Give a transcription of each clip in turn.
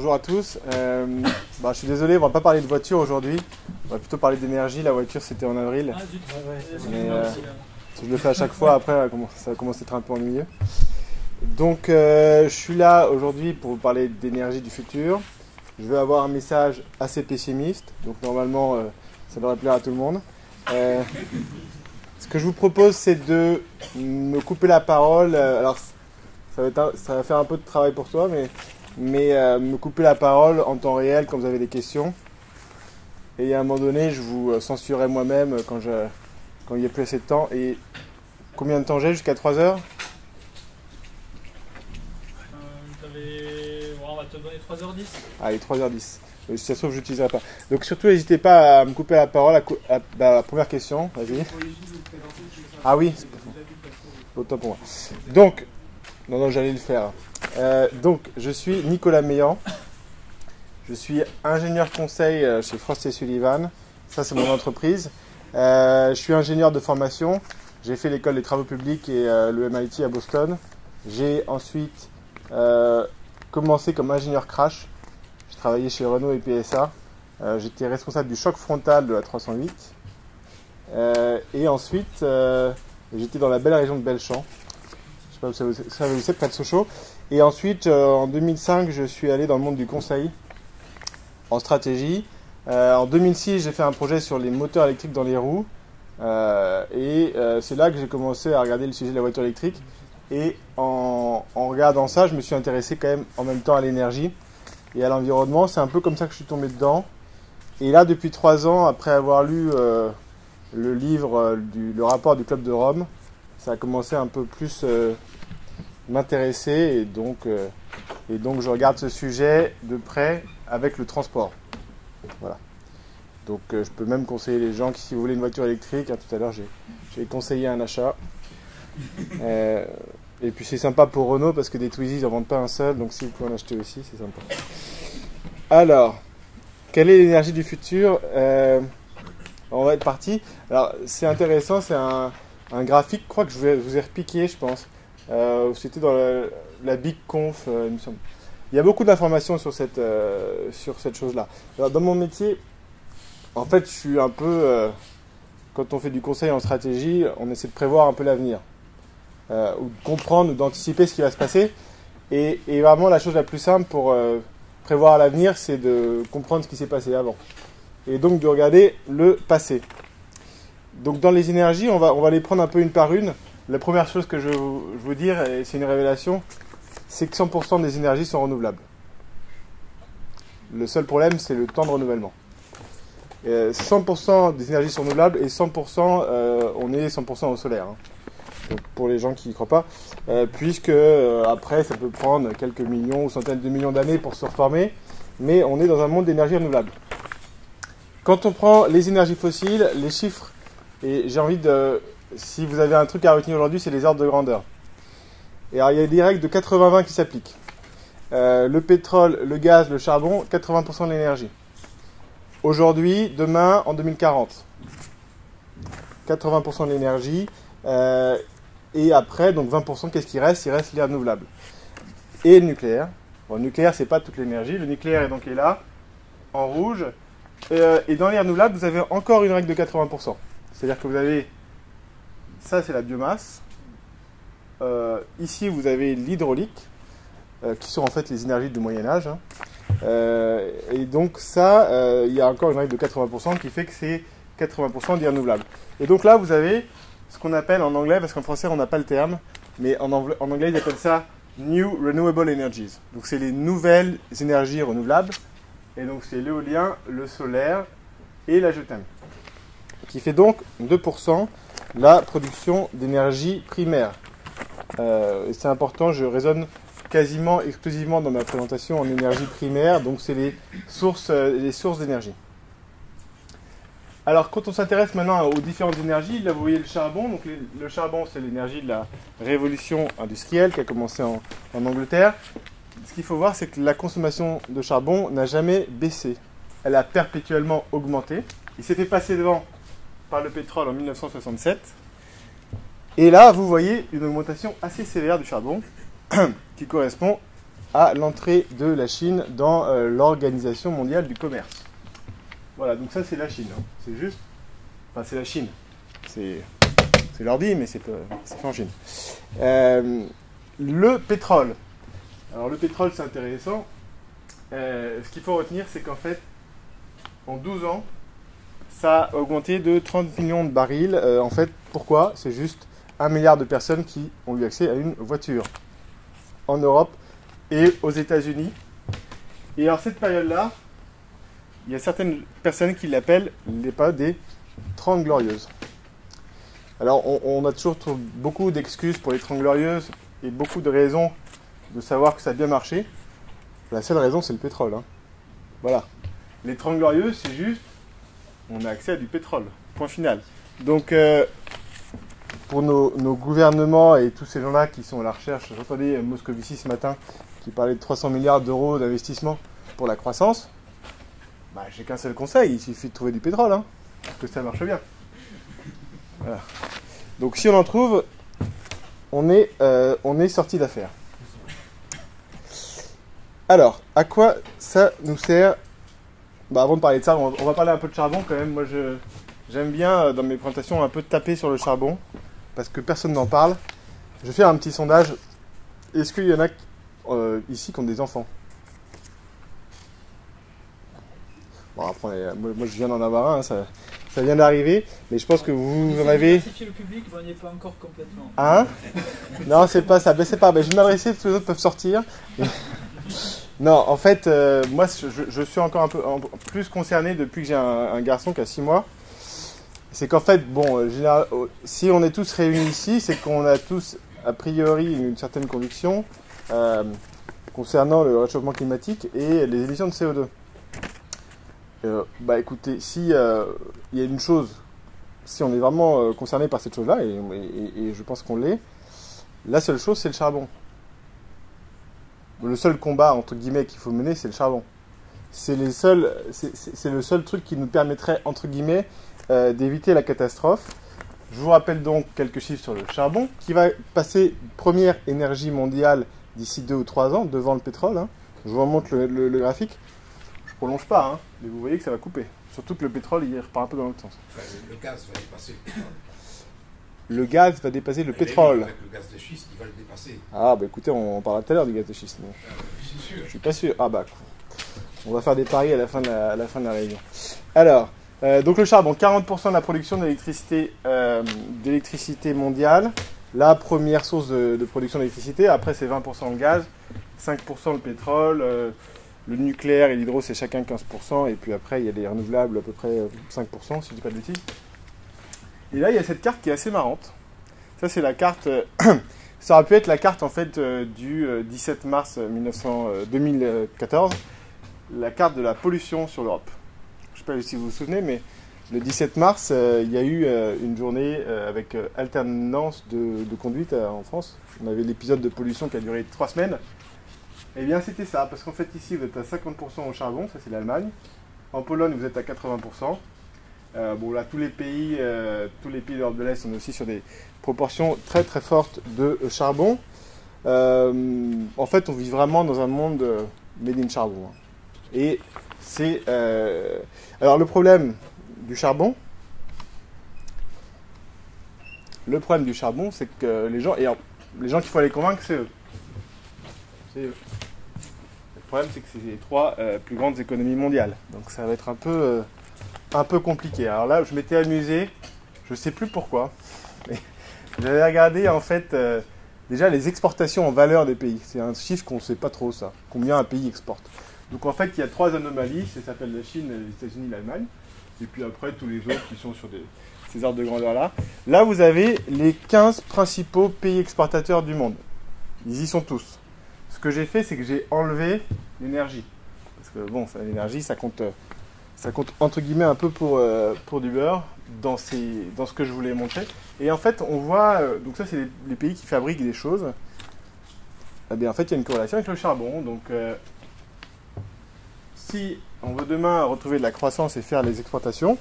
bonjour à tous. Je suis désolé, on va pas parler de voiture aujourd'hui. On va plutôt parler d'énergie. La voiture, c'était en avril. Mais, je le fais à chaque fois, après, ça commence à être un peu ennuyeux. Donc, je suis là aujourd'hui pour vous parler d'énergie du futur. Je vais avoir un message assez pessimiste. Donc, normalement, ça devrait plaire à tout le monde. Ce que je vous propose, c'est de me couper la parole. Alors, ça va faire un peu de travail pour toi, mais me couper la parole en temps réel quand vous avez des questions. Et à un moment donné, je vous censurerai moi-même quand il n'y a plus assez de temps. Et combien de temps j'ai? Jusqu'à 3 heures? On va te donner 3h10. Allez, 3h10. Si ça se trouve, je n'utiliserai pas. Donc surtout, n'hésitez pas à me couper la parole. La première question, vas-y. Ah oui, autant pour moi. Donc, non, j'allais le faire. Donc, je suis Nicolas Meillan. Je suis ingénieur conseil chez Frost & Sullivan. Ça, c'est mon entreprise. Je suis ingénieur de formation. J'ai fait l'école des travaux publics et le MIT à Boston. J'ai ensuite commencé comme ingénieur crash. J'ai travaillé chez Renault et PSA. J'étais responsable du choc frontal de la 308. Et ensuite, j'étais dans la belle région de Belchamp. Je ne sais pas où ça vous c'est, près de Sochaux. Et ensuite, en 2005, je suis allé dans le monde du conseil en stratégie. En 2006, j'ai fait un projet sur les moteurs électriques dans les roues. C'est là que j'ai commencé à regarder le sujet de la voiture électrique. Et en regardant ça, je me suis intéressé quand même en même temps à l'énergie et à l'environnement. C'est un peu comme ça que je suis tombé dedans. Et là, depuis 3 ans, après avoir lu le livre, le rapport du Club de Rome, ça a commencé un peu plus m'intéresser. Et donc, je regarde ce sujet de près avec le transport. Voilà. Donc, je peux même conseiller les gens qui, si vous voulez une voiture électrique, tout à l'heure, j'ai conseillé un achat. Et puis c'est sympa pour Renault parce que des Twizy ils n'en vendent pas un seul, donc si vous pouvez en acheter aussi, c'est sympa. Alors, quelle est l'énergie du futur? On va être parti. Alors c'est intéressant, c'est un graphique, je crois que je vous ai repiqué, je pense. C'était dans la Big Conf, il me semble. Il y a beaucoup d'informations sur cette chose-là. Alors, dans mon métier, en fait, je suis un peu... quand on fait du conseil en stratégie, on essaie de prévoir un peu l'avenir. Ou de comprendre, ou d'anticiper ce qui va se passer. Et vraiment, la chose la plus simple pour prévoir l'avenir, c'est de comprendre ce qui s'est passé avant. Et donc de regarder le passé. Donc dans les énergies, on va les prendre un peu une par une. La première chose que je veux vous dire, et c'est une révélation, c'est que 100% des énergies sont renouvelables. Le seul problème, c'est le temps de renouvellement. 100% des énergies sont renouvelables et 100%, on est 100% au solaire. Donc pour les gens qui n'y croient pas, puisque après ça peut prendre quelques millions ou centaines de millions d'années pour se reformer, mais on est dans un monde d'énergie renouvelable. Quand on prend les énergies fossiles, les chiffres, et j'ai envie de, si vous avez un truc à retenir aujourd'hui, c'est les ordres de grandeur. Et alors il y a des règles de 80-20 qui s'appliquent. Le pétrole, le gaz, le charbon, 80% de l'énergie. Aujourd'hui, demain, en 2040, 80% de l'énergie. Et après, donc 20%, qu'est-ce qui reste? Il reste les renouvelables. Et le nucléaire. Bon, le nucléaire, c'est pas toute l'énergie. Le nucléaire est là, en rouge. Et dans les renouvelables, vous avez encore une règle de 80%. C'est-à-dire que vous avez... Ça, c'est la biomasse. Ici, vous avez l'hydraulique, qui sont en fait les énergies du Moyen-Âge. Et donc ça, il y a encore une règle de 80% qui fait que c'est 80% des renouvelables. Et donc là, vous avez ce qu'on appelle en anglais, parce qu'en français on n'a pas le terme, mais en anglais ils appellent ça New Renewable Energies. Donc c'est les nouvelles énergies renouvelables, et donc c'est l'éolien, le solaire et la géothermie, qui fait donc 2% la production d'énergie primaire. Et c'est important, je raisonne quasiment exclusivement dans ma présentation en énergie primaire, donc c'est les sources d'énergie. Alors, quand on s'intéresse maintenant aux différentes énergies, là vous voyez le charbon. Donc, le charbon, c'est l'énergie de la révolution industrielle qui a commencé en Angleterre. Ce qu'il faut voir, c'est que la consommation de charbon n'a jamais baissé. Elle a perpétuellement augmenté. Il s'est fait passer devant par le pétrole en 1967. Et là, vous voyez une augmentation assez sévère du charbon qui correspond à l'entrée de la Chine dans l'Organisation mondiale du commerce. Voilà, donc ça c'est la Chine. Hein. C'est juste... Enfin, c'est la Chine. C'est l'ordi, mais c'est fait en Chine. Le pétrole. Alors le pétrole, c'est intéressant. Ce qu'il faut retenir, c'est qu'en fait, en 12 ans, ça a augmenté de 30 millions de barils. En fait, pourquoi? C'est juste 1 milliard de personnes qui ont eu accès à une voiture en Europe et aux États-Unis. Et alors cette période-là, il y a certaines personnes qui l'appellent les périodes des 30 glorieuses. Alors on a toujours beaucoup d'excuses pour les 30 glorieuses et beaucoup de raisons de savoir que ça a bien marché. La seule raison, c'est le pétrole. Hein. Voilà. Les 30 glorieuses, c'est juste, on a accès à du pétrole. Point final. Donc, pour nos gouvernements et tous ces gens-là qui sont à la recherche, j'entendais Moscovici ce matin qui parlait de 300 milliards d'euros d'investissement pour la croissance. Bah, j'ai qu'un seul conseil, il suffit de trouver du pétrole, hein, parce que ça marche bien. Voilà. Donc, si on en trouve, on est sorti d'affaire. Alors, à quoi ça nous sert? Bah, avant de parler de ça, on va parler un peu de charbon quand même. Moi, j'aime bien, dans mes présentations, un peu taper sur le charbon, parce que personne n'en parle. Je vais faire un petit sondage. Est-ce qu'il y en a ici qui ont des enfants? Bon, après, moi, je viens d'en avoir un, ça vient d'arriver, mais je pense que vous en avez... Le public, on n'y est pas encore complètement. Hein? Non, c'est pas ça, baissez pas. Je vais m'adresser, parce que les autres peuvent sortir. Non, en fait, moi, je suis encore un peu plus concerné depuis que j'ai un garçon qui a 6 mois. C'est qu'en fait, bon, si on est tous réunis ici, c'est qu'on a tous, a priori, une certaine conviction concernant le réchauffement climatique et les émissions de CO2. Bah écoutez, si il y a une chose, si on est vraiment concerné par cette chose-là, et je pense qu'on l'est, la seule chose, c'est le charbon. Le seul combat, entre guillemets, qu'il faut mener, c'est le charbon. C'est le seul truc qui nous permettrait, entre guillemets, d'éviter la catastrophe. Je vous rappelle donc quelques chiffres sur le charbon, qui va passer première énergie mondiale d'ici 2 ou 3 ans, devant le pétrole. Hein. Je vous remonte le graphique. Je prolonge pas, hein, mais vous voyez que ça va couper. Surtout que le pétrole, il repart un peu dans l'autre sens. Enfin, le gaz va dépasser le pétrole. Le gaz va dépasser le pétrole. Avec le gaz de schiste, il va le dépasser. Ah, bah écoutez, on parlera tout à l'heure du gaz de schiste. C'est sûr. Je suis pas sûr. Ah bah, on va faire des paris à la fin de la réunion. Alors, donc le charbon, 40% de la production d'électricité mondiale. La première source de production d'électricité. Après, c'est 20% le gaz, 5% le pétrole. Le nucléaire et l'hydro, c'est chacun 15%. Et puis après, il y a les renouvelables, à peu près 5%, si je dis pas de bêtises. Et là, il y a cette carte qui est assez marrante. Ça, c'est la carte... ça aurait pu être la carte, en fait, du 17 mars 2014. La carte de la pollution sur l'Europe. Je ne sais pas si vous vous souvenez, mais le 17 mars, il y a eu une journée avec alternance de conduite en France. On avait l'épisode de pollution qui a duré 3 semaines. Eh bien, c'était ça. Parce qu'en fait, ici, vous êtes à 50% au charbon. Ça, c'est l'Allemagne. En Pologne, vous êtes à 80%. Bon là tous les pays d'Europe de l'Est sont aussi sur des proportions très très fortes de charbon. En fait on vit vraiment dans un monde made in charbon. Hein. Et c'est... Alors le problème du charbon, c'est que les gens qu'il faut aller convaincre, c'est eux. Le problème c'est que c'est les 3 plus grandes économies mondiales. Donc ça va être un peu compliqué. Alors là, je m'étais amusé, je ne sais plus pourquoi, mais j'avais regardé en fait déjà les exportations en valeur des pays. C'est un chiffre qu'on ne sait pas trop ça, combien un pays exporte. Donc en fait, il y a 3 anomalies, ça s'appelle la Chine, les États-Unis, l'Allemagne, et puis après tous les autres qui sont sur ces ordres de grandeur-là. Là, vous avez les 15 principaux pays exportateurs du monde. Ils y sont tous. Ce que j'ai fait, c'est que j'ai enlevé l'énergie. Parce que bon, l'énergie, ça compte entre guillemets un peu pour du beurre dans ce que je voulais montrer. Et en fait, on voit, donc ça c'est les pays qui fabriquent des choses. Eh bien, en fait, il y a une corrélation avec le charbon. Donc, si on veut demain retrouver de la croissance et faire les exportations,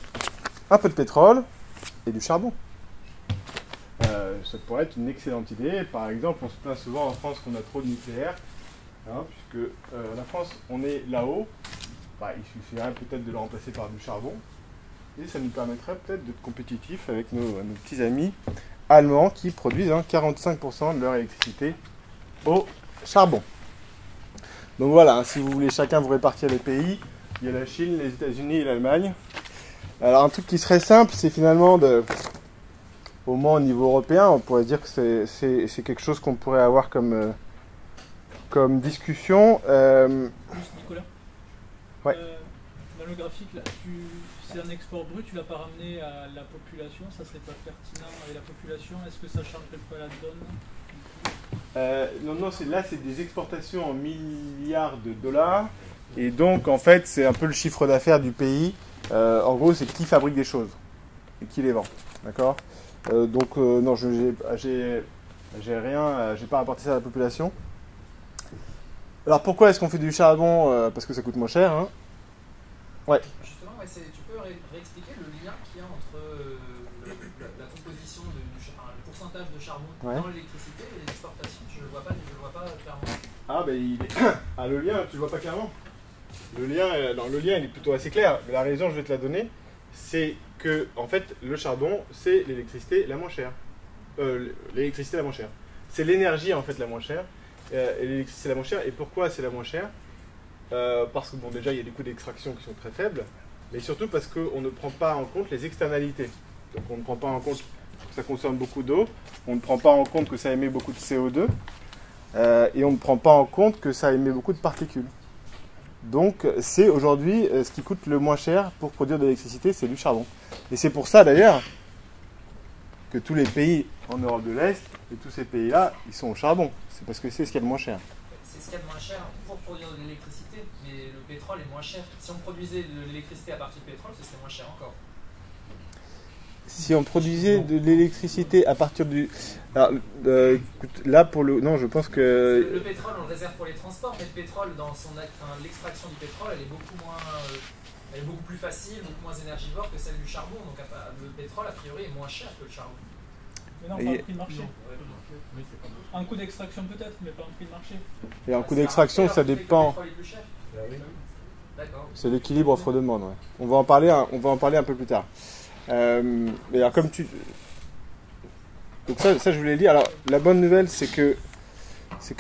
un peu de pétrole et du charbon. Ça pourrait être une excellente idée. Par exemple, on se plaint souvent en France qu'on a trop de nucléaire. hein, puisque la France, on est là-haut. Bah, il suffirait peut-être de le remplacer par du charbon. Et ça nous permettrait peut-être d'être compétitifs avec nos petits amis allemands qui produisent 45% de leur électricité au charbon. Donc voilà, hein, si vous voulez chacun vous répartir les pays, il y a la Chine, les États-Unis et l'Allemagne. Alors un truc qui serait simple, c'est finalement au moins au niveau européen, on pourrait dire que c'est quelque chose qu'on pourrait avoir comme discussion. Juste Nicolas. Ouais. Dans le graphique, là, c'est un export brut, tu l'as pas ramené à la population, ça serait pas pertinent avec la population, est-ce que ça changerait pas la donne? Non, là c'est des exportations en milliards de dollars, et donc en fait c'est un peu le chiffre d'affaires du pays. En gros, c'est qui fabrique des choses et qui les vend, d'accord? Donc non, j'ai pas rapporté ça à la population. Alors pourquoi est-ce qu'on fait du charbon? Parce que ça coûte moins cher, hein. Ouais. Justement, ouais, tu peux réexpliquer le lien qu'il y a entre la composition, le pourcentage de charbon dans l'électricité et les exportations. Je le vois pas clairement. Ah ben le lien, tu le vois pas clairement. Le lien il est plutôt assez clair. Mais la raison, je vais te la donner, c'est que en fait le charbon, c'est l'électricité la moins chère. L'électricité la moins chère. C'est l'énergie en fait la moins chère. Et l'électricité la moins chère. Et pourquoi c'est la moins chère? Parce que bon, déjà il y a des coûts d'extraction qui sont très faibles, mais surtout parce qu'on ne prend pas en compte les externalités. Donc on ne prend pas en compte que ça consomme beaucoup d'eau, on ne prend pas en compte que ça émet beaucoup de CO2, et on ne prend pas en compte que ça émet beaucoup de particules. Donc c'est aujourd'hui ce qui coûte le moins cher pour produire de l'électricité, c'est du charbon. Et c'est pour ça d'ailleurs que tous les pays en Europe de l'Est, et tous ces pays-là, ils sont au charbon. C'est parce que c'est ce qu'il y a de moins cher. C'est ce qu'il y a de moins cher pour produire de l'électricité, mais le pétrole est moins cher. Si on produisait de l'électricité à partir de pétrole, ce serait moins cher encore. Si on produisait de l'électricité à partir du... Alors, écoute, là, pour le... Non, je pense que... Le pétrole, on le réserve pour les transports, mais le pétrole, l'extraction du pétrole, elle est beaucoup plus facile, beaucoup moins énergivore que celle du charbon. Donc le pétrole, a priori, est moins cher que le charbon. Mais non, pas en prix de marché. Un coût d'extraction peut-être, mais pas en prix de marché. Et un coût d'extraction, ça dépend... C'est l'équilibre offre-demande, ouais. On va en parler un peu plus tard. Mais alors comme tu... Donc ça je voulais dire. Alors la bonne nouvelle c'est que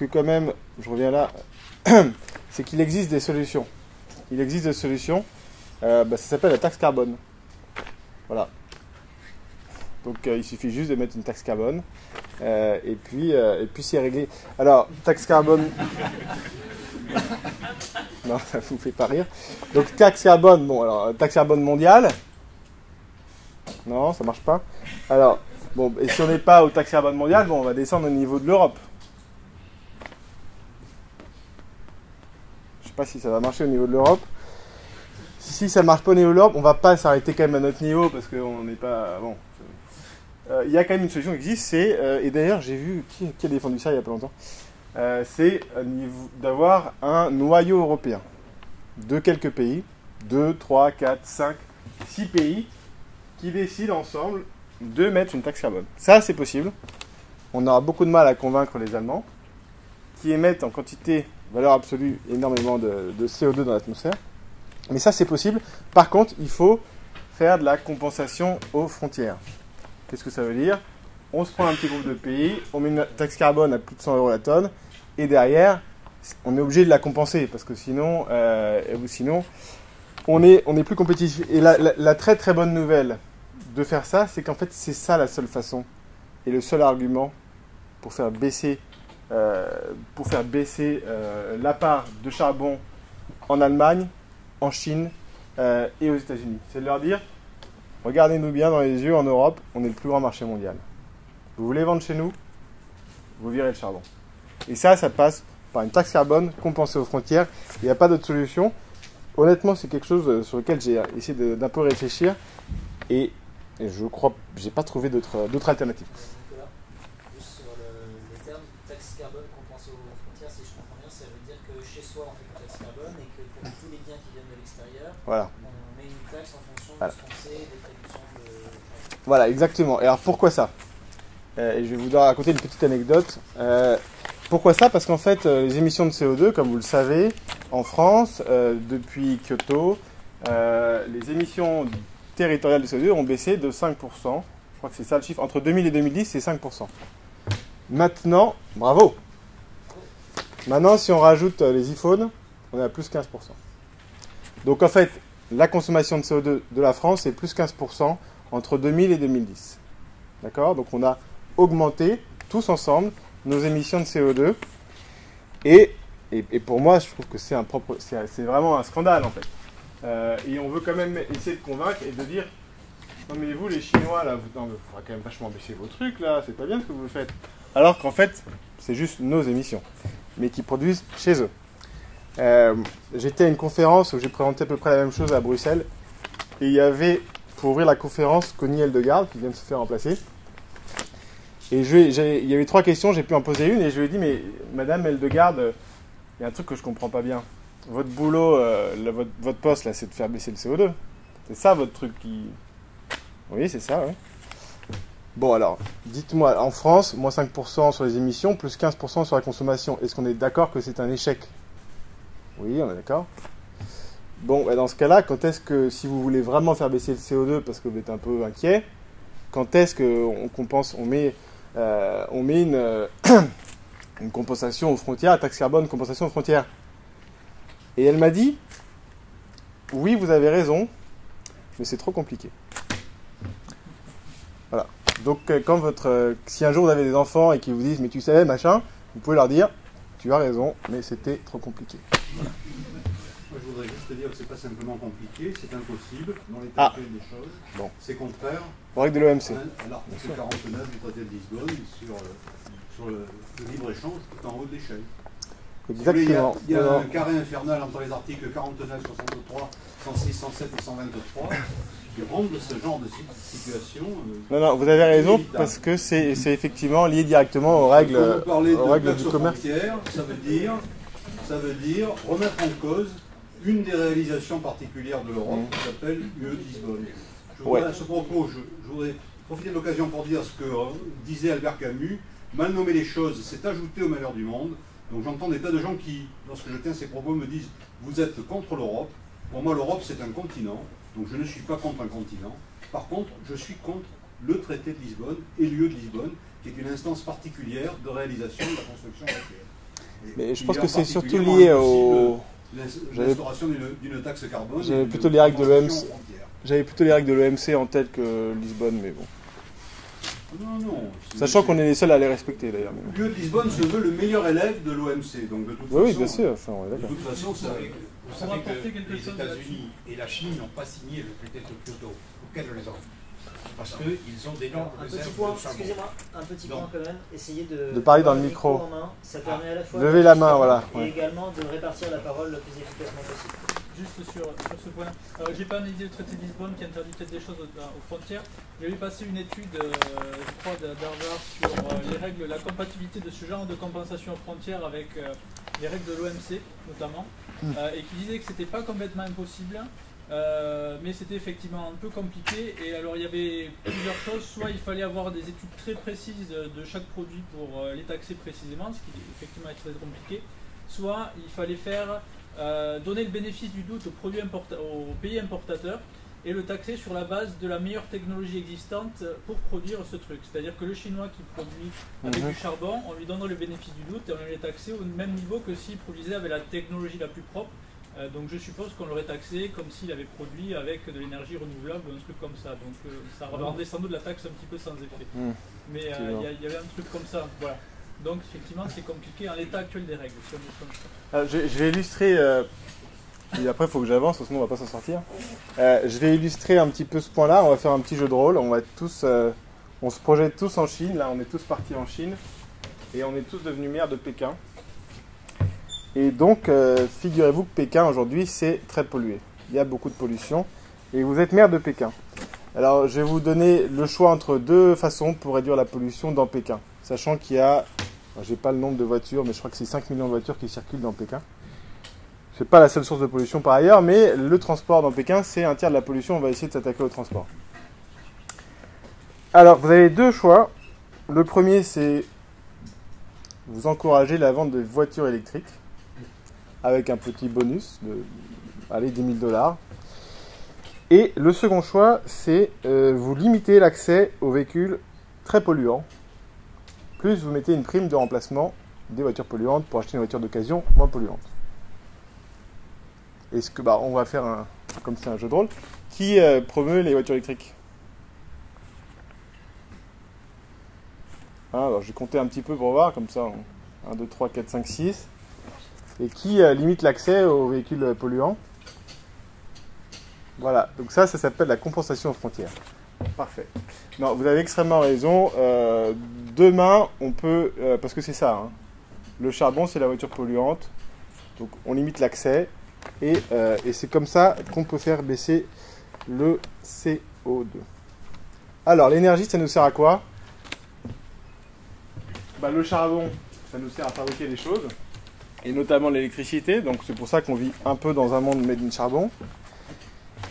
quand même, je reviens là, c'est qu'il existe des solutions. Il existe des solutions. Ça s'appelle la taxe carbone. Voilà. Donc il suffit juste de mettre une taxe carbone et puis c'est réglé. Alors taxe carbone. Non, ça vous fait pas rire. Donc taxe carbone. Bon alors taxe carbone mondiale. Non, ça marche pas. Alors, bon, et si on n'est pas au taxe carbone mondial, bon, on va descendre au niveau de l'Europe. Je sais pas si ça va marcher au niveau de l'Europe. Si ça marche pas au niveau de l'Europe, on va pas s'arrêter quand même à notre niveau parce qu'on n'est pas... Bon. Il y a quand même une solution qui existe, c'est... et d'ailleurs, j'ai vu... Qui a défendu ça il y a pas longtemps? C'est d'avoir un noyau européen de quelques pays. 2, 3, 4, 5, 6 pays qui décident ensemble de mettre une taxe carbone. Ça, c'est possible. On aura beaucoup de mal à convaincre les Allemands, qui émettent en quantité, valeur absolue, énormément de CO2 dans l'atmosphère. Mais ça, c'est possible. Par contre, il faut faire de la compensation aux frontières. Qu'est-ce que ça veut dire? On se prend un petit groupe de pays, on met une taxe carbone à plus de 100 € la tonne, et derrière, on est obligé de la compenser, parce que sinon on est plus compétitif. Et la très très bonne nouvelle de faire ça, c'est qu'en fait, c'est ça la seule façon et le seul argument pour faire baisser la part de charbon en Allemagne, en Chine et aux États-Unis. C'est de leur dire, regardez-nous bien dans les yeux, en Europe, on est le plus grand marché mondial. Vous voulez vendre chez nous, vous virez le charbon. Et ça passe par une taxe carbone compensée aux frontières. Il n'y a pas d'autre solution. Honnêtement, c'est quelque chose sur lequel j'ai essayé d'un peu réfléchir et je crois que je n'ai pas trouvé d'autres alternatives. Nicolas, juste sur le terme taxe carbone compensée aux frontières, si je comprends bien, ça veut dire que chez soi on fait une taxe carbone et que pour tous les biens qui viennent de l'extérieur, voilà, on met une taxe en fonction de ce qu'on sait, des traductions de... Voilà, exactement. Et alors pourquoi ça? Et je vais vous raconter une petite anecdote. Pourquoi ça? Parce qu'en fait, les émissions de CO2, comme vous le savez, en France, depuis Kyoto, les émissions territoriales de CO2 ont baissé de 5%. Je crois que c'est ça le chiffre. Entre 2000 et 2010, c'est 5%. Maintenant, bravo! Maintenant, si on rajoute les iPhones, on est à plus 15%. Donc en fait, la consommation de CO2 de la France est plus 15% entre 2000 et 2010. D'accord? Donc on a augmenté, tous ensemble, nos émissions de CO2. Et pour moi, je trouve que c'est vraiment un scandale en fait. Et on veut quand même essayer de convaincre et de dire non mais vous les Chinois là, il faudra quand même vachement baisser vos trucs là, c'est pas bien ce que vous faites. Alors qu'en fait, c'est juste nos émissions, mais qui produisent chez eux. J'étais à une conférence où j'ai présenté à peu près la même chose à Bruxelles. Et il y avait, pour ouvrir la conférence, Connie Eldegarde qui vient de se faire remplacer. Et il y avait 3 questions, j'ai pu en poser une et je lui ai dit mais Madame Eldegarde, il y a un truc que je comprends pas bien. Votre boulot, votre poste là, c'est de faire baisser le CO2. C'est ça votre truc qui... Oui, c'est ça, oui. Bon alors, dites-moi, en France, moins 5% sur les émissions, plus 15% sur la consommation. Est-ce qu'on est d'accord que c'est un échec? Oui, on est d'accord. Bon, bah dans ce cas-là, quand est-ce que, si vous voulez vraiment faire baisser le CO2 parce que vous êtes un peu inquiet, quand est-ce qu'on compense, on met une compensation aux frontières, taxe carbone, compensation aux frontières? Et elle m'a dit, oui, vous avez raison, mais c'est trop compliqué. Voilà. Donc, si un jour vous avez des enfants et qu'ils vous disent, mais tu sais, machin, vous pouvez leur dire, tu as raison, mais c'était trop compliqué. Moi, je voudrais juste te dire que c'est pas simplement compliqué, c'est impossible dans l'état actuel des choses. Bon. C'est contraire aux règles de l'OMC. À l'article 49 du traité de Lisbonne sur le libre-échange tout en haut de l'échelle. Exactement. Il y a un carré infernal entre les articles 49, 63, 106, 107 et 123 qui rendent ce genre de situation... Non, vous avez raison, parce que c'est effectivement lié directement aux règles du commerce. Ça veut dire remettre en cause une des réalisations particulières de l'Europe qui s'appelle UE Lisbonne. À ce propos, je voudrais profiter de l'occasion pour dire ce que disait Albert Camus, mal nommer les choses, c'est ajouter au malheur du monde. Donc j'entends des tas de gens qui, lorsque je tiens ces propos, me disent « Vous êtes contre l'Europe ». Pour moi, l'Europe, c'est un continent, donc je ne suis pas contre un continent. Par contre, je suis contre le traité de Lisbonne et l'UE de Lisbonne, qui est une instance particulière de réalisation de la construction européenne. Mais je pense que c'est surtout lié au... l'instauration d'une taxe carbone. J'avais plutôt les règles de l'OMC. J'avais plutôt les règles de l'OMC en tête que Lisbonne, mais bon. Non. Sachant qu'on est les seuls à les respecter d'ailleurs. L'UE de Lisbonne se veut le meilleur élève de l'OMC, donc de toute façon. Oui, bien sûr. Enfin, ouais, de toute façon, vous savez que les États-Unis et la Chine n'ont pas signé le traité de Kyoto. Pour quelle raison? Parce qu'ils ont des normes de réserve de charbon. Excusez-moi, un petit point quand même. Essayez de parler dans le micro. En main. Ça permet à la fois lever la main, voilà. Et également de répartir la parole le plus efficacement possible. Juste sur ce point, j'ai pas analysé le traité de Lisbonne qui interdit peut-être des choses aux frontières. J'ai vu passer une étude, je crois, d'Harvard sur les règles, la compatibilité de ce genre de compensation aux frontières avec les règles de l'OMC notamment, et qui disait que c'était pas complètement impossible, mais c'était effectivement un peu compliqué. Et alors il y avait plusieurs choses, soit il fallait avoir des études très précises de chaque produit pour les taxer précisément, ce qui effectivement est très compliqué, soit il fallait donner le bénéfice du doute aux pays importateurs et le taxer sur la base de la meilleure technologie existante pour produire ce truc. C'est-à-dire que le Chinois qui produit avec du charbon, on lui donnerait le bénéfice du doute et on l'aurait taxé au même niveau que s'il produisait avec la technologie la plus propre. Donc je suppose qu'on l'aurait taxé comme s'il avait produit avec de l'énergie renouvelable ou un truc comme ça. Donc ça rendrait sans doute la taxe un petit peu sans effet. Mais il y avait un truc comme ça. Voilà. Donc effectivement c'est compliqué en l'état actuel des règles. Si je vais illustrer, et après il faut que j'avance, sinon on va pas s'en sortir. Je vais illustrer un petit peu ce point-là, on va faire un petit jeu de rôle, on se projette tous en Chine, là on est tous partis en Chine, et on est tous devenus maires de Pékin. Et donc figurez-vous que Pékin aujourd'hui c'est très pollué, il y a beaucoup de pollution, et vous êtes maire de Pékin. Alors je vais vous donner le choix entre 2 façons pour réduire la pollution dans Pékin, sachant qu'il y a... J'ai pas le nombre de voitures, mais je crois que c'est 5 millions de voitures qui circulent dans Pékin. C'est pas la seule source de pollution par ailleurs, mais le transport dans Pékin, c'est un tiers de la pollution. On va essayer de s'attaquer au transport. Alors, vous avez 2 choix. Le premier, c'est vous encouragez la vente de voitures électriques avec un petit bonus de, allez, 10 000 $. Et le second choix, c'est vous limitez l'accès aux véhicules très polluants, plus vous mettez une prime de remplacement des voitures polluantes pour acheter une voiture d'occasion moins polluante. Est-ce que, on va faire comme c'est un jeu de rôle, qui promeut les voitures électriques? Alors, je vais compter un petit peu pour voir, comme ça, 1, 2, 3, 4, 5, 6. Et qui limite l'accès aux véhicules polluants? Voilà, donc ça s'appelle la compensation aux frontières. Parfait. Non, vous avez extrêmement raison. Demain, on peut... parce que c'est ça, hein, le charbon, c'est la voiture polluante. Donc, on limite l'accès. Et c'est comme ça qu'on peut faire baisser le CO2. Alors, l'énergie, ça nous sert à quoi? Le charbon, ça nous sert à fabriquer des choses. Et notamment l'électricité. Donc, c'est pour ça qu'on vit un peu dans un monde made in charbon.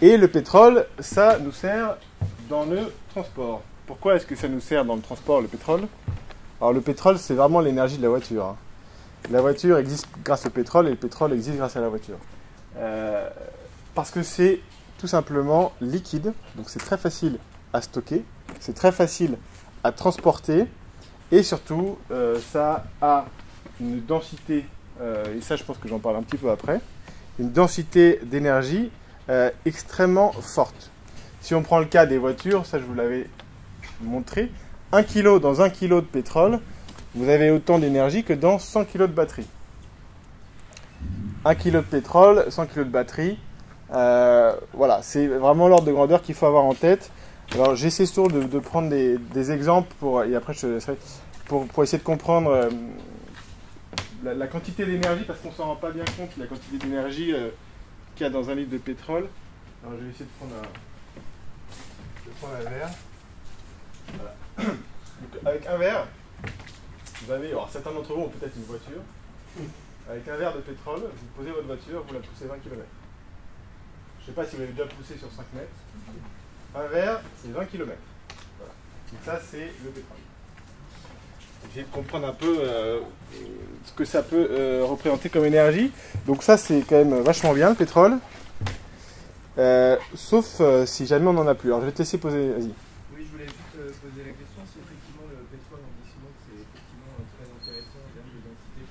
Et le pétrole, ça nous sert dans le transport. Pourquoi est-ce que ça nous sert dans le transport, le pétrole? Alors le pétrole, c'est vraiment l'énergie de la voiture, hein. La voiture existe grâce au pétrole et le pétrole existe grâce à la voiture. Parce que c'est tout simplement liquide, donc c'est très facile à stocker, c'est très facile à transporter, et surtout, ça a une densité, et ça je pense que j'en parle un petit peu après, une densité d'énergie extrêmement forte. Si on prend le cas des voitures, ça je vous l'avais montré, 1 kg dans 1 kg de pétrole, vous avez autant d'énergie que dans 100 kg de batterie. 1 kg de pétrole, 100 kg de batterie, voilà, c'est vraiment l'ordre de grandeur qu'il faut avoir en tête. Alors j'essaie toujours de prendre des exemples et après je laisserai pour essayer de comprendre la quantité d'énergie, parce qu'on ne s'en rend pas bien compte, la quantité d'énergie qu'il y a dans un litre de pétrole. Alors je vais essayer de prendre un verre. Voilà. Donc, avec un verre, vous avez, alors certains d'entre vous ont peut-être une voiture. Avec un verre de pétrole, vous posez votre voiture, vous la poussez 20 km. Je ne sais pas si vous l'avez déjà poussé sur 5 mètres. Un verre, c'est 20 km. Voilà. Donc ça, c'est le pétrole. Essayez de comprendre un peu ce que ça peut représenter comme énergie. Donc ça, c'est quand même vachement bien, le pétrole. Sauf si jamais on n'en a plus. Alors je vais te laisser poser, vas-y. Oui, je voulais juste poser la question si effectivement le pétrole, on dit souvent que c'est effectivement très intéressant en termes de densité,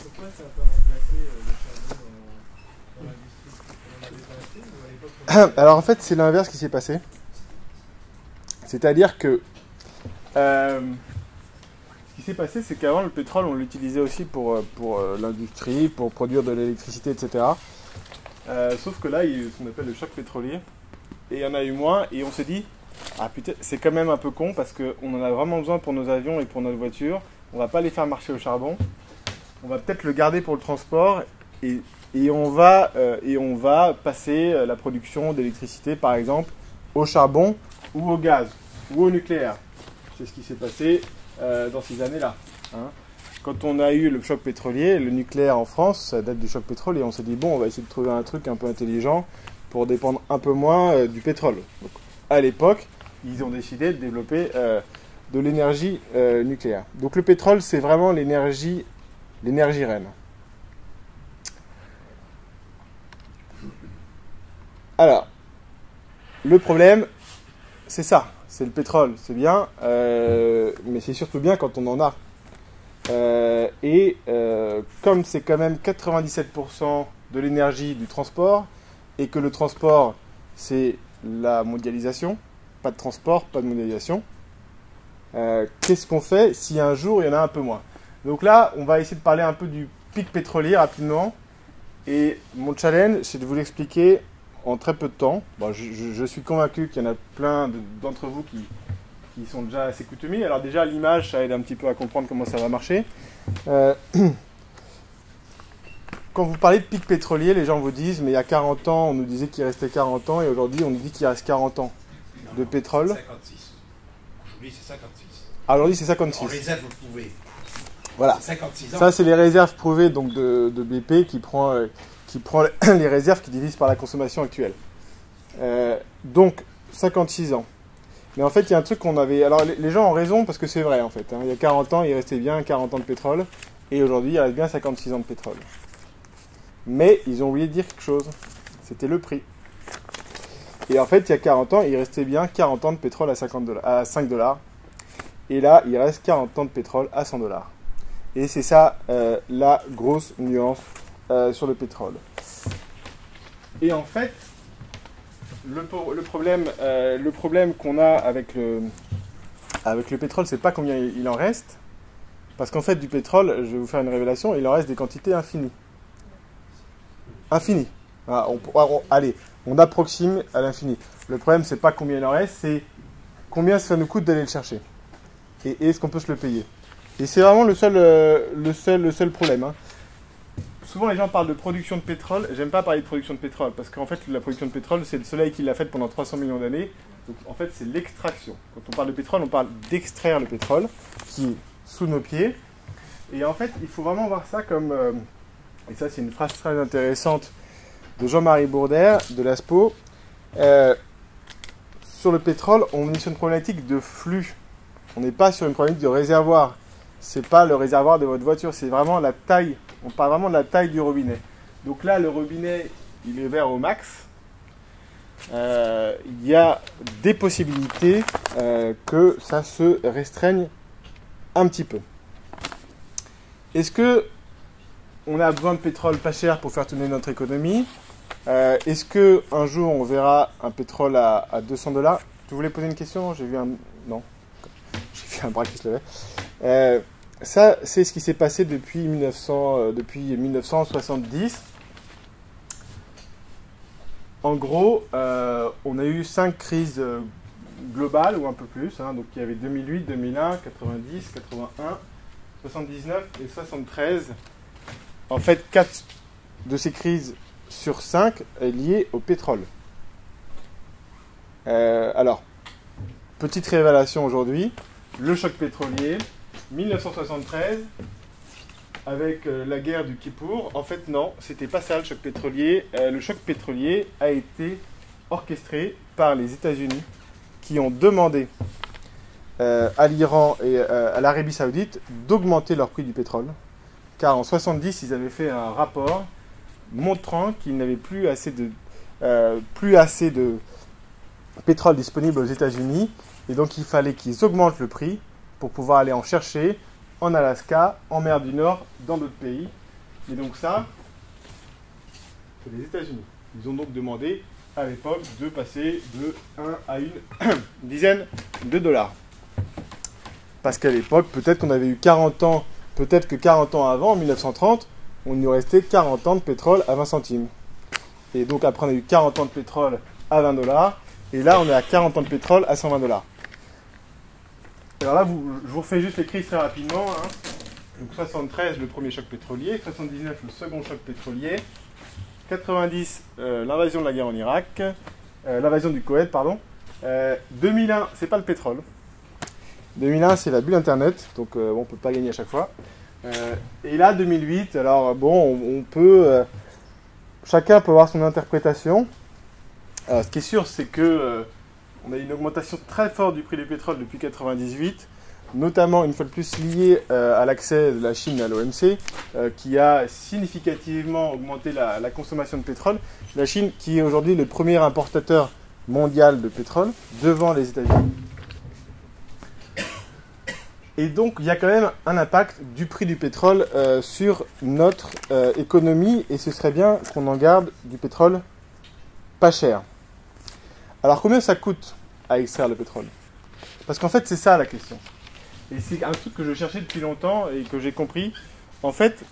pourquoi ça n'a pas remplacé le charbon dans l'industrie? On en avait pas assez ou à l'époque? Alors en fait, c'est l'inverse qui s'est passé. C'est-à-dire que ce qui s'est passé, c'est qu'avant le pétrole, on l'utilisait aussi pour l'industrie, pour produire de l'électricité, etc. Sauf que là, il y a eu ce qu'on appelle le choc pétrolier. Et il y en a eu moins. Et on s'est dit, ah putain, c'est quand même un peu con parce qu'on en a vraiment besoin pour nos avions et pour notre voiture. On va pas les faire marcher au charbon. On va peut-être le garder pour le transport. Et on va passer la production d'électricité, par exemple, au charbon ou au gaz ou au nucléaire. C'est ce qui s'est passé dans ces années-là, hein. Quand on a eu le choc pétrolier, le nucléaire en France, ça date du choc pétrolier. On s'est dit, bon, on va essayer de trouver un truc un peu intelligent pour dépendre un peu moins du pétrole. Donc, à l'époque, ils ont décidé de développer de l'énergie nucléaire. Donc le pétrole, c'est vraiment l'énergie reine. Alors, le problème, c'est ça. C'est le pétrole, c'est bien, mais c'est surtout bien quand on en a. Comme c'est quand même 97% de l'énergie du transport, et que le transport, c'est la mondialisation, pas de transport, pas de mondialisation, qu'est-ce qu'on fait si un jour il y en a un peu moins? Donc là, on va essayer de parler un peu du pic pétrolier rapidement, et mon challenge, c'est de vous l'expliquer en très peu de temps. Bon, je suis convaincu qu'il y en a plein d'entre vous qui sont déjà assez coutumiers. Alors déjà, l'image, ça aide un petit peu à comprendre comment ça va marcher. Quand vous parlez de pic pétrolier, les gens vous disent, mais il y a 40 ans, on nous disait qu'il restait 40 ans, et aujourd'hui, on nous dit qu'il reste 40 ans de pétrole. 56. Aujourd'hui, c'est 56. Ah, aujourd'hui, c'est 56. En réserve prouvée. Voilà. 56 ans. Ça, c'est les réserves prouvées donc, de BP qui prend les réserves qui divisent par la consommation actuelle. Donc, 56 ans. Mais en fait, il y a un truc qu'on avait... Alors, les gens ont raison parce que c'est vrai, en fait. Hein. Il y a 40 ans, il restait bien 40 ans de pétrole. Et aujourd'hui, il reste bien 56 ans de pétrole. Mais ils ont oublié de dire quelque chose. C'était le prix. Et en fait, il y a 40 ans, il restait bien 40 ans de pétrole à 5 $. Et là, il reste 40 ans de pétrole à 100 $. Et c'est ça la grosse nuance sur le pétrole. Et en fait, le problème qu'on a avec le pétrole, c'est pas combien il en reste. Parce qu'en fait, du pétrole, je vais vous faire une révélation, il en reste des quantités infinies. Infinies. Allez, on approxime à l'infini. Le problème, c'est pas combien il en reste, c'est combien ça nous coûte d'aller le chercher. Et est-ce qu'on peut se le payer. Et c'est vraiment le seul problème. Hein. Souvent, les gens parlent de production de pétrole. J'aime pas parler de production de pétrole, parce qu'en fait, la production de pétrole, c'est le soleil qui l'a faite pendant 300 millions d'années. Donc, en fait, c'est l'extraction. Quand on parle de pétrole, on parle d'extraire le pétrole, qui est sous nos pieds. Et en fait, il faut vraiment voir ça comme... et ça, c'est une phrase très intéressante de Jean-Marie Bourdaire, de l'ASPO. Sur le pétrole, on est sur une problématique de flux. On n'est pas sur une problématique de réservoir. C'est pas le réservoir de votre voiture, c'est vraiment la taille. On parle vraiment de la taille du robinet. Donc là, le robinet, il est ouvert au max. Il y a des possibilités que ça se restreigne un petit peu. Est-ce que on a besoin de pétrole pas cher pour faire tourner notre économie? Est-ce qu'un jour on verra un pétrole à 200 $? Tu voulais poser une question? J'ai vu un... Non. J'ai vu un bras qui se levait. Ça, c'est ce qui s'est passé depuis 1970. En gros, on a eu 5 crises globales, ou un peu plus. Hein. Donc il y avait 2008, 2001, 90, 81, 79 et 73. En fait, 4 de ces crises sur 5 est liées au pétrole. Alors, petite révélation aujourd'hui, le choc pétrolier, 1973, avec la guerre du Kippour. En fait, non, c'était pas ça le choc pétrolier. Le choc pétrolier a été orchestré par les États-Unis qui ont demandé à l'Iran et à l'Arabie Saoudite d'augmenter leur prix du pétrole. Car en 1970, ils avaient fait un rapport montrant qu'ils n'avaient plus assez de pétrole disponible aux États-Unis. Et donc, il fallait qu'ils augmentent le prix pour pouvoir aller en chercher en Alaska, en mer du Nord, dans d'autres pays. Et donc ça, c'est les États-Unis. Ils ont donc demandé à l'époque de passer de 1 à une dizaine de $. Parce qu'à l'époque, peut-être qu'on avait eu 40 ans, peut-être que 40 ans avant, en 1930, on nous restait 40 ans de pétrole à 20 centimes. Et donc après, on a eu 40 ans de pétrole à 20 $. Et là, on est à 40 ans de pétrole à 120 $. Alors là, je vous refais juste les crises très rapidement. Hein. Donc 73, le premier choc pétrolier. 79, le second choc pétrolier. 90, l'invasion de la guerre en Irak. L'invasion du Koweït, pardon. 2001, c'est pas le pétrole. 2001, c'est la bulle Internet. Donc on ne peut pas gagner à chaque fois. Et là, 2008, alors bon, on peut... chacun peut avoir son interprétation. Alors, ce qui est sûr, c'est que... on a une augmentation très forte du prix du pétrole depuis 1998, notamment une fois de plus liée à l'accès de la Chine à l'OMC, qui a significativement augmenté la consommation de pétrole. La Chine qui est aujourd'hui le premier importateur mondial de pétrole, devant les États-Unis. Et donc il y a quand même un impact du prix du pétrole sur notre économie, et ce serait bien qu'on en garde du pétrole pas cher. Alors combien ça coûte à extraire le pétrole? Parce qu'en fait c'est ça la question. Et c'est un truc que je cherchais depuis longtemps et que j'ai compris. En fait,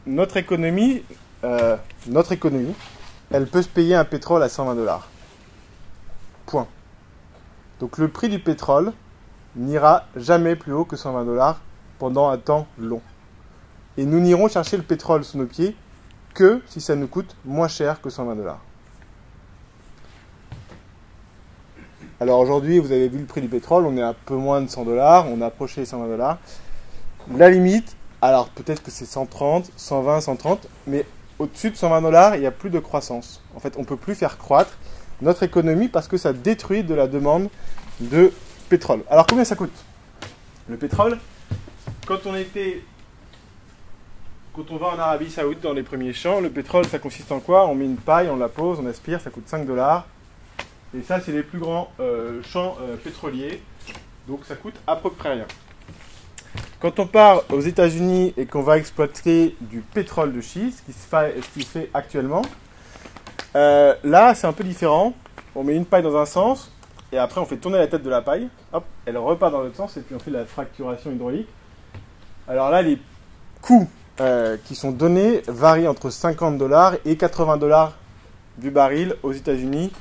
notre économie, elle peut se payer un pétrole à 120 $. Point. Donc le prix du pétrole n'ira jamais plus haut que 120 $ pendant un temps long. Et nous n'irons chercher le pétrole sous nos pieds que si ça nous coûte moins cher que 120 $. Alors aujourd'hui, vous avez vu le prix du pétrole, on est à un peu moins de 100 $, on a approché les 120 $. La limite, alors peut-être que c'est 130, 120, 130, mais au-dessus de 120 $, il n'y a plus de croissance. En fait, on ne peut plus faire croître notre économie parce que ça détruit de la demande de pétrole. Alors combien ça coûte? Le pétrole, quand on va en Arabie Saoudite dans les premiers champs, le pétrole ça consiste en quoi? On met une paille, on la pose, on aspire, ça coûte 5 $. Et ça c'est les plus grands champs pétroliers, donc ça coûte à peu près rien. Quand on part aux États-Unis et qu'on va exploiter du pétrole de schiste, ce qui se fait actuellement, là c'est un peu différent. On met une paille dans un sens et après on fait tourner la tête de la paille. Hop, elle repart dans l'autre sens et puis on fait la fracturation hydraulique. Alors là, les coûts qui sont donnés varient entre 50 $ et 80 $ du baril aux États-Unis,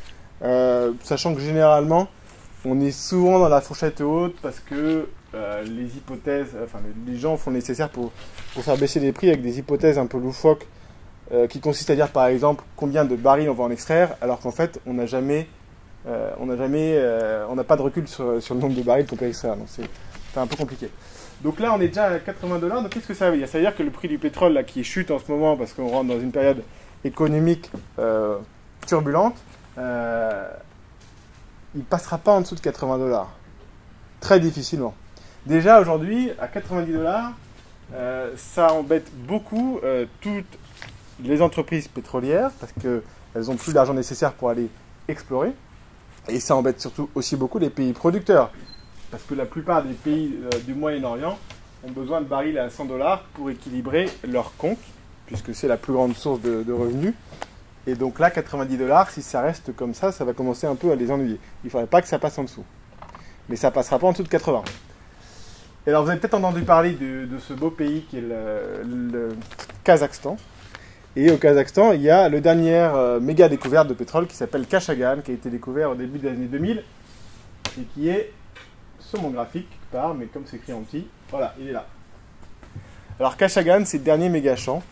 sachant que généralement on est souvent dans la fourchette haute parce que les hypothèses, enfin les gens font le nécessaire pour faire baisser les prix avec des hypothèses un peu loufoques qui consistent à dire par exemple combien de barils on va en extraire, alors qu'en fait on n'a pas de recul sur le nombre de barils qu'on peut extraire, donc c'est un peu compliqué. Donc là on est déjà à 80 $, donc qu'est-ce que ça veut dire? Ça veut dire que le prix du pétrole là, qui chute en ce moment parce qu'on rentre dans une période économique turbulente, il passera pas en dessous de 80 $, très difficilement. Déjà aujourd'hui, à 90 $, ça embête beaucoup toutes les entreprises pétrolières parce qu'elles n'ont plus l'argent nécessaire pour aller explorer. Et ça embête surtout aussi beaucoup les pays producteurs. Parce que la plupart des pays du Moyen-Orient ont besoin de barils à 100 $ pour équilibrer leur compte, puisque c'est la plus grande source de revenus. Et donc là, 90 $, si ça reste comme ça, ça va commencer un peu à les ennuyer. Il ne faudrait pas que ça passe en dessous. Mais ça ne passera pas en dessous de 80. Et alors vous avez peut-être entendu parler de ce beau pays qui est le Kazakhstan. Et au Kazakhstan, il y a le dernier méga découverte de pétrole qui s'appelle Kashagan, qui a été découvert au début des années 2000 et qui est sur mon graphique quelque part, mais comme c'est écrit en petit, voilà, il est là. Alors Kashagan, c'est le dernier méga champ.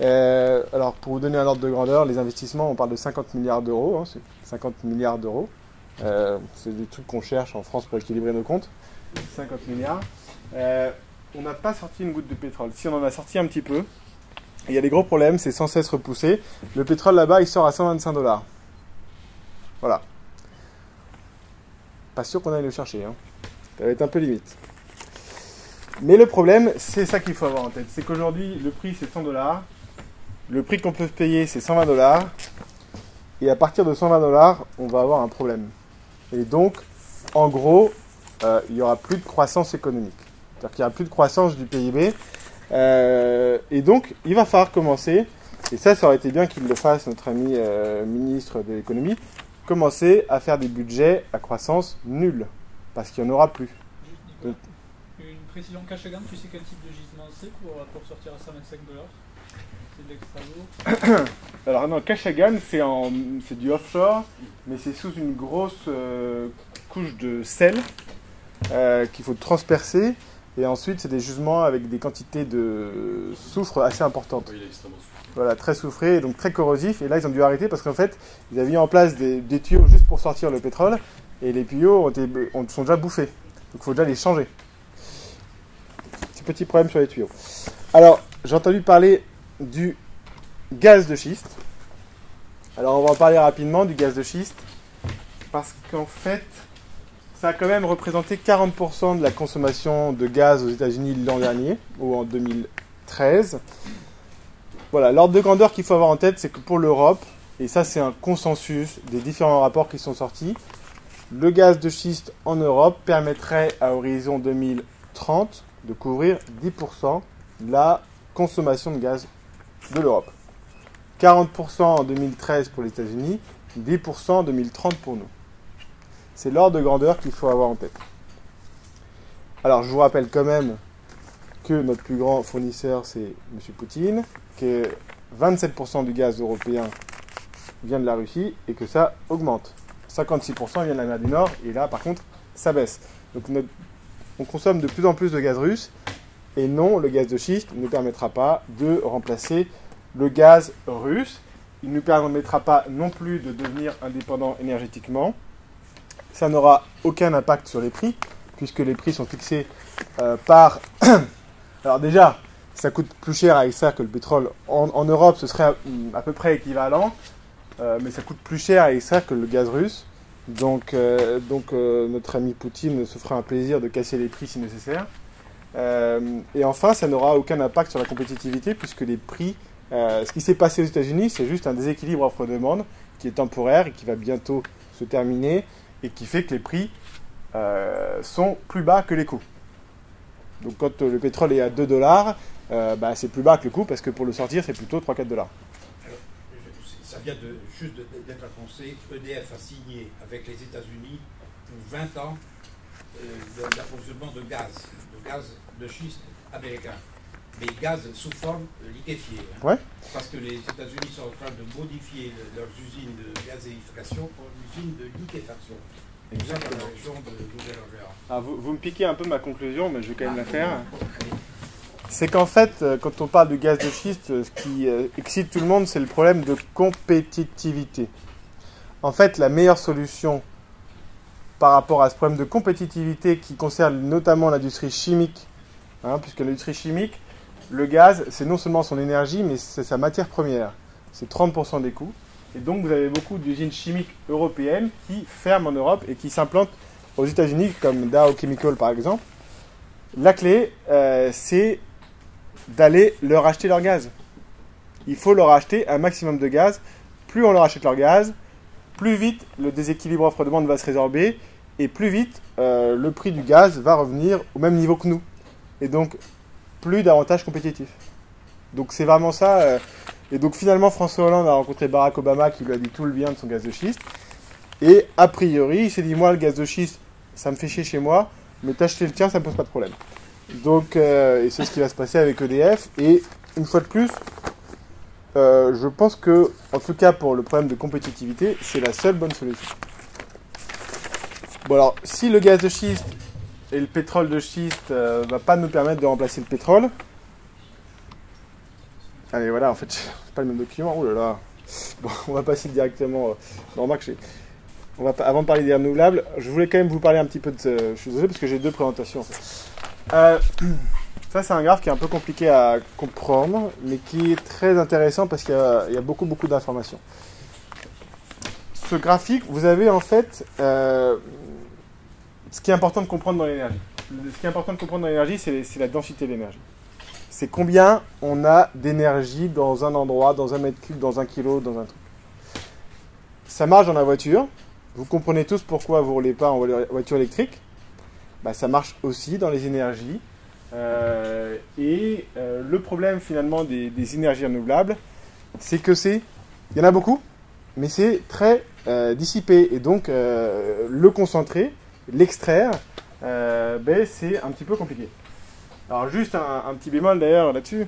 Alors pour vous donner un ordre de grandeur, les investissements, on parle de 50 milliards d'euros, hein, c'est 50 milliards d'euros. C'est des trucs qu'on cherche en France pour équilibrer nos comptes. 50 milliards. On n'a pas sorti une goutte de pétrole. Si on en a sorti un petit peu, il y a des gros problèmes, c'est sans cesse repoussé. Le pétrole là-bas, il sort à 125 $. Voilà. Pas sûr qu'on aille le chercher. Hein. Ça va être un peu limite. Mais le problème, c'est ça qu'il faut avoir en tête. C'est qu'aujourd'hui, le prix, c'est 100 $. Le prix qu'on peut payer, c'est 120 $. Et à partir de 120 $, on va avoir un problème. Et donc, en gros, il n'y aura plus de croissance économique. C'est-à-dire qu'il n'y aura plus de croissance du PIB. Et donc, il va falloir commencer, et ça aurait été bien qu'il le fasse, notre ami ministre de l'économie, commencer à faire des budgets à croissance nulle. Parce qu'il n'y en aura plus. Une précision, Kashagan, tu sais quel type de gisement c'est pour sortir à 125 $? C'est de l'extra lourd. Alors non, Kashagan, c'est du offshore, mais c'est sous une grosse couche de sel qu'il faut transpercer. Et ensuite, c'est des gisements avec des quantités de soufre assez importantes. Oui, il est extrêmement soufré. Voilà, très soufré, donc très corrosif. Et là, ils ont dû arrêter parce qu'en fait, ils avaient mis en place des tuyaux juste pour sortir le pétrole. Et les tuyaux sont déjà bouffés. Donc, il faut déjà les changer. Petit problème sur les tuyaux. Alors, j'ai entendu parler du gaz de schiste. Alors, on va en parler rapidement du gaz de schiste. Parce qu'en fait, ça a quand même représenté 40% de la consommation de gaz aux États-Unis l'an dernier, ou en 2013. Voilà, l'ordre de grandeur qu'il faut avoir en tête, c'est que pour l'Europe, et ça c'est un consensus des différents rapports qui sont sortis, le gaz de schiste en Europe permettrait à horizon 2030 de couvrir 10% de la consommation de gaz de l'Europe. 40% en 2013 pour les États-Unis, 10% en 2030 pour nous. C'est l'ordre de grandeur qu'il faut avoir en tête. Alors, je vous rappelle quand même que notre plus grand fournisseur, c'est M. Poutine, que 27% du gaz européen vient de la Russie et que ça augmente. 56% vient de la mer du Nord et là, par contre, ça baisse. Donc, on consomme de plus en plus de gaz russe et non, le gaz de schiste ne permettra pas de remplacer le gaz russe. Il ne nous permettra pas non plus de devenir indépendant énergétiquement. Ça n'aura aucun impact sur les prix, puisque les prix sont fixés par... Alors déjà, ça coûte plus cher à extraire que le pétrole. En Europe, ce serait à peu près équivalent, mais ça coûte plus cher à extraire que le gaz russe. Donc notre ami Poutine se fera un plaisir de casser les prix si nécessaire. Et enfin, ça n'aura aucun impact sur la compétitivité puisque les prix, ce qui s'est passé aux États-Unis, c'est juste un déséquilibre offre-demande qui est temporaire et qui va bientôt se terminer et qui fait que les prix sont plus bas que les coûts. Donc quand le pétrole est à 2 $, c'est plus bas que le coût parce que pour le sortir, c'est plutôt 3-4 $. Ça vient juste d'être annoncé. EDF a signé avec les États-Unis pour 20 ans d'approvisionnement de gaz de schiste américain. Mais gaz sous forme liquéfiée. Ouais. Parce que les États-Unis sont en train de modifier leurs usines de gazéification pour une usine de liquéfaction. Exactement. Dans la région de Nouvelle-Orléans. Vous me piquez un peu ma conclusion, mais je vais quand même la faire. C'est qu'en fait, quand on parle du gaz de schiste, ce qui excite tout le monde, c'est le problème de compétitivité. En fait, la meilleure solution par rapport à ce problème de compétitivité qui concerne notamment l'industrie chimique, puisque l'industrie chimique, le gaz, c'est non seulement son énergie, mais c'est sa matière première. C'est 30% des coûts. Et donc, vous avez beaucoup d'usines chimiques européennes qui ferment en Europe et qui s'implantent aux États-Unis, comme Dow Chemical par exemple. La clé, c'est d'aller leur acheter leur gaz. Il faut leur acheter un maximum de gaz. Plus on leur achète leur gaz, plus vite le déséquilibre offre-demande va se résorber et plus vite le prix du gaz va revenir au même niveau que nous. Et donc, plus d'avantages compétitifs. Donc, c'est vraiment ça. Et donc, finalement, François Hollande a rencontré Barack Obama qui lui a dit tout le bien de son gaz de schiste. Et a priori, il s'est dit, moi, le gaz de schiste, ça me fait chier chez moi, mais t'acheter le tien, ça me pose pas de problème. Donc, et c'est ce qui va se passer avec EDF. Et une fois de plus, je pense que, en tout cas pour le problème de compétitivité, c'est la seule bonne solution. Bon alors, si le gaz de schiste et le pétrole de schiste ne va pas nous permettre de remplacer le pétrole, allez voilà, en fait, c'est pas le même document. Oh là là. Bon, on va passer directement. Remarque, avant de parler des renouvelables, je voulais quand même vous parler un petit peu de. Je suis désolé parce que j'ai deux présentations. En fait. Ça, c'est un graphe qui est un peu compliqué à comprendre, mais qui est très intéressant parce qu'il y a beaucoup d'informations. Ce graphique, vous avez en fait ce qui est important de comprendre dans l'énergie. Ce qui est important de comprendre dans l'énergie, c'est la densité de l'énergie. C'est combien on a d'énergie dans un endroit, dans un mètre cube, dans un kilo, dans un truc. Ça marche dans la voiture. Vous comprenez tous pourquoi vous ne roulez pas en voiture électrique. Ça marche aussi dans les énergies. Le problème finalement des énergies renouvelables, c'est que il y en a beaucoup, mais c'est très dissipé. Et donc, le concentrer, l'extraire, c'est un petit peu compliqué. Alors, juste un petit bémol d'ailleurs là-dessus.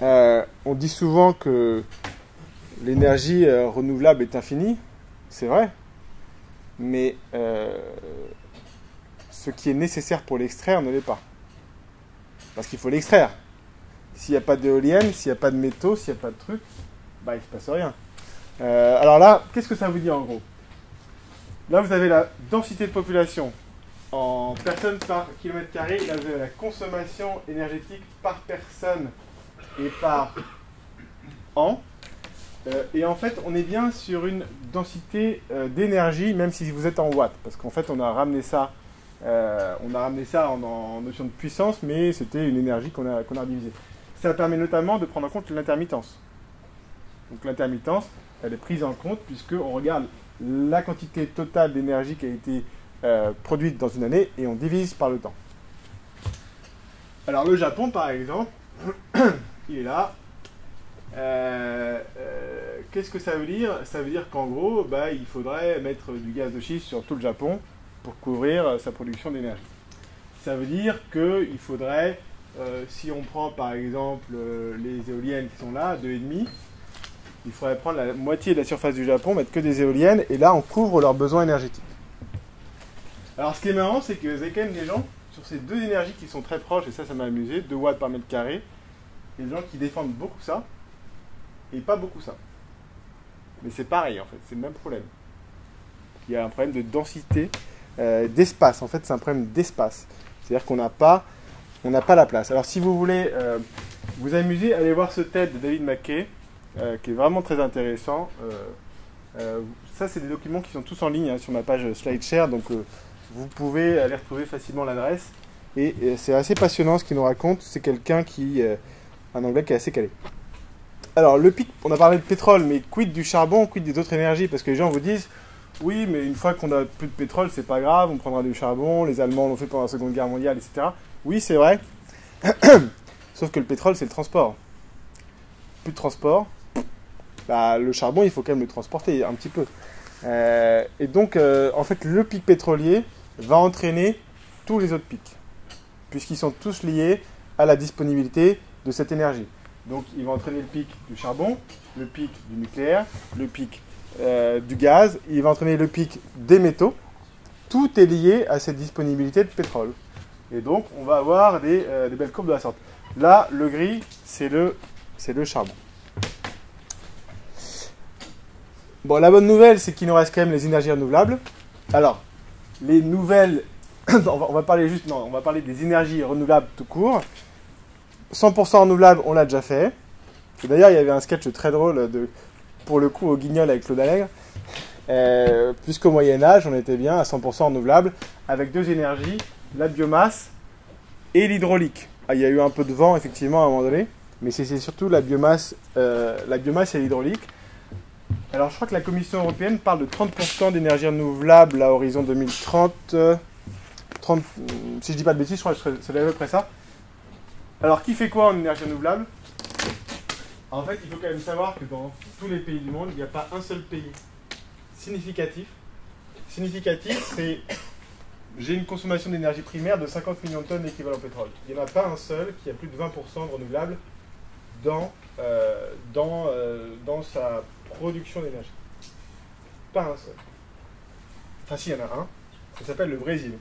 On dit souvent que l'énergie renouvelable est infinie. C'est vrai. Mais ce qui est nécessaire pour l'extraire ne l'est pas. Parce qu'il faut l'extraire. S'il n'y a pas d'éolienne, s'il n'y a pas de métaux, s'il n'y a pas de trucs, il ne se passe rien. Alors là, qu'est-ce que ça veut dire en gros? Là, vous avez la densité de population en personnes par kilomètre carré. Là, vous avez la consommation énergétique par personne et par an. Et en fait, on est bien sur une densité d'énergie, même si vous êtes en watts. Parce qu'en fait, on a ramené ça en notion de puissance, mais c'était une énergie qu'on a divisée. Ça permet notamment de prendre en compte l'intermittence. Donc l'intermittence, elle est prise en compte puisqu'on regarde la quantité totale d'énergie qui a été produite dans une année et on divise par le temps. Alors le Japon, par exemple, il est là. Qu'est-ce que ça veut dire? Ça veut dire qu'en gros, il faudrait mettre du gaz de schiste sur tout le Japon pour couvrir sa production d'énergie. Ça veut dire qu'il faudrait, si on prend par exemple les éoliennes qui sont là, 2,5, il faudrait prendre la moitié de la surface du Japon, mettre que des éoliennes, et là on couvre leurs besoins énergétiques. Alors ce qui est marrant, c'est que vous avez quand même des gens, sur ces deux énergies qui sont très proches, et ça m'a amusé, 2 watts par mètre carré, il y a des gens qui défendent beaucoup ça, et pas beaucoup ça. Mais c'est pareil en fait, c'est le même problème. Il y a un problème de densité, d'espace. En fait, c'est un problème d'espace. C'est-à-dire qu'on n'a pas la place. Alors, si vous voulez vous amuser, allez voir ce TED de David McKay, qui est vraiment très intéressant. Ça, c'est des documents qui sont tous en ligne sur ma page SlideShare, donc vous pouvez aller retrouver facilement l'adresse. Et c'est assez passionnant ce qu'il nous raconte. C'est quelqu'un qui, un anglais qui est assez calé. Alors, le pic, on a parlé de pétrole, mais quid du charbon, quid des autres énergies? Parce que les gens vous disent, oui, mais une fois qu'on a plus de pétrole, c'est pas grave, on prendra du charbon, les Allemands l'ont fait pendant la Seconde Guerre mondiale, etc. Oui, c'est vrai. Sauf que le pétrole, c'est le transport. Plus de transport. Bah, le charbon, il faut quand même le transporter un petit peu. Et donc, en fait, le pic pétrolier va entraîner tous les autres pics, puisqu'ils sont tous liés à la disponibilité de cette énergie. Donc, il va entraîner le pic du charbon, le pic du nucléaire, le pic du gaz, il va entraîner le pic des métaux. Tout est lié à cette disponibilité de pétrole. Et donc, on va avoir des belles courbes de la sorte. Là, le gris, c'est le charbon. Bon, la bonne nouvelle, c'est qu'il nous reste quand même les énergies renouvelables. Alors, les nouvelles... on va parler des énergies renouvelables tout court. 100% renouvelables, on l'a déjà fait. Et d'ailleurs, il y avait un sketch très drôle, pour le coup, au Guignol avec Claude Allègre. Puisqu'au Moyen-Âge, on était bien à 100% renouvelables, avec deux énergies, la biomasse et l'hydraulique. Ah, il y a eu un peu de vent, effectivement, à un moment donné, mais c'est surtout la biomasse et l'hydraulique. Alors, je crois que la Commission européenne parle de 30% d'énergie renouvelable à horizon 2030. Si je dis pas de bêtises, je crois que c'est à peu près ça. Alors, qui fait quoi en énergie renouvelable? En fait, il faut quand même savoir que dans tous les pays du monde, il n'y a pas un seul pays significatif. Significatif, c'est j'ai une consommation d'énergie primaire de 50 millions de tonnes d'équivalent pétrole. Il n'y en a pas un seul qui a plus de 20% de renouvelable dans sa production d'énergie. Pas un seul. Enfin, si, il y en a un. Ça s'appelle le Brésil.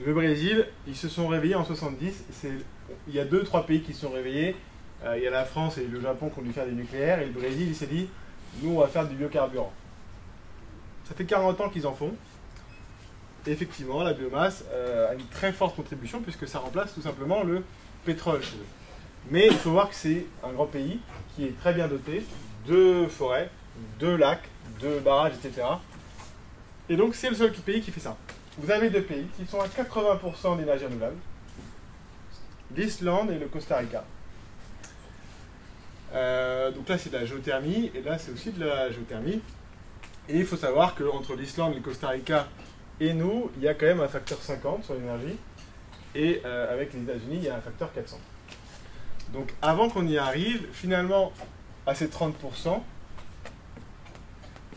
Le Brésil, ils se sont réveillés en 70. Il y a 2-3 pays qui se sont réveillés. Il y a la France et le Japon qui ont dû faire du nucléaire. Et le Brésil, il s'est dit, nous, on va faire du biocarburant. Ça fait 40 ans qu'ils en font. Et effectivement, la biomasse a une très forte contribution puisque ça remplace tout simplement le pétrole chez eux. Mais il faut voir que c'est un grand pays qui est très bien doté de forêts, de lacs, de barrages, etc. Et donc, c'est le seul pays qui fait ça. Vous avez deux pays qui sont à 80% d'énergie renouvelable, l'Islande et le Costa Rica. Donc là, c'est de la géothermie, et là, c'est aussi de la géothermie. Et il faut savoir qu'entre l'Islande, le Costa Rica et nous, il y a quand même un facteur 50 sur l'énergie, et avec les États-Unis, il y a un facteur 400. Donc avant qu'on y arrive, finalement, à ces 30%,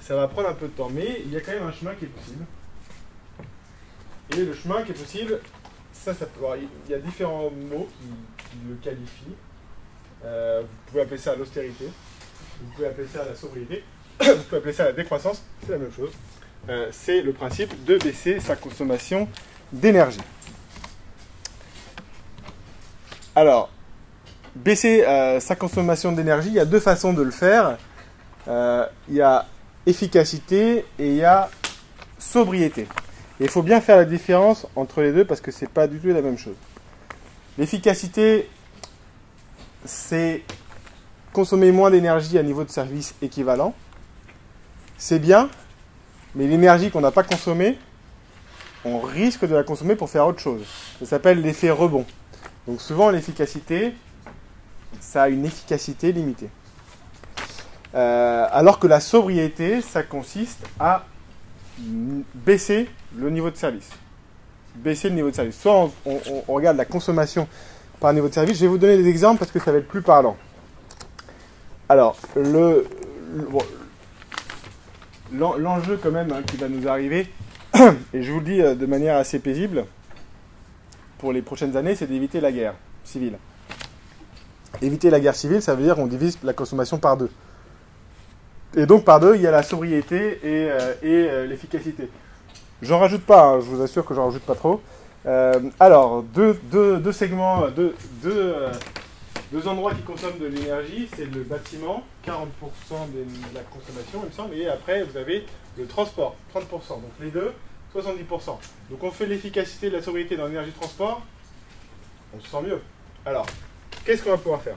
ça va prendre un peu de temps, mais il y a quand même un chemin qui est possible. Et le chemin qui est possible, il y a différents mots qui le qualifient. Vous pouvez appeler ça l'austérité, vous pouvez appeler ça la sobriété, vous pouvez appeler ça la décroissance, c'est la même chose. C'est le principe de baisser sa consommation d'énergie. Alors, baisser sa consommation d'énergie, il y a deux façons de le faire. Il y a efficacité et il y a sobriété. Et il faut bien faire la différence entre les deux parce que ce n'est pas du tout la même chose. L'efficacité, c'est consommer moins d'énergie à niveau de service équivalent. C'est bien, mais l'énergie qu'on n'a pas consommée, on risque de la consommer pour faire autre chose. Ça s'appelle l'effet rebond. Donc souvent, l'efficacité, ça a une efficacité limitée. Alors que la sobriété, ça consiste à baisser le niveau de service. Baisser le niveau de service. Soit on regarde la consommation par niveau de service. Je vais vous donner des exemples parce que ça va être plus parlant. Alors, l'enjeu quand même qui va nous arriver, et je vous le dis de manière assez paisible, pour les prochaines années, c'est d'éviter la guerre civile. Éviter la guerre civile, ça veut dire qu'on divise la consommation par deux. Et donc par deux, il y a la sobriété et l'efficacité. J'en rajoute pas, hein, je vous assure que j'en rajoute pas trop. Alors, deux segments, deux endroits qui consomment de l'énergie, c'est le bâtiment, 40% de la consommation, il me semble, et après vous avez le transport, 30%. Donc les deux, 70%. Donc on fait l'efficacité de la sobriété dans l'énergie de transport, on se sent mieux. Alors, qu'est-ce qu'on va pouvoir faire?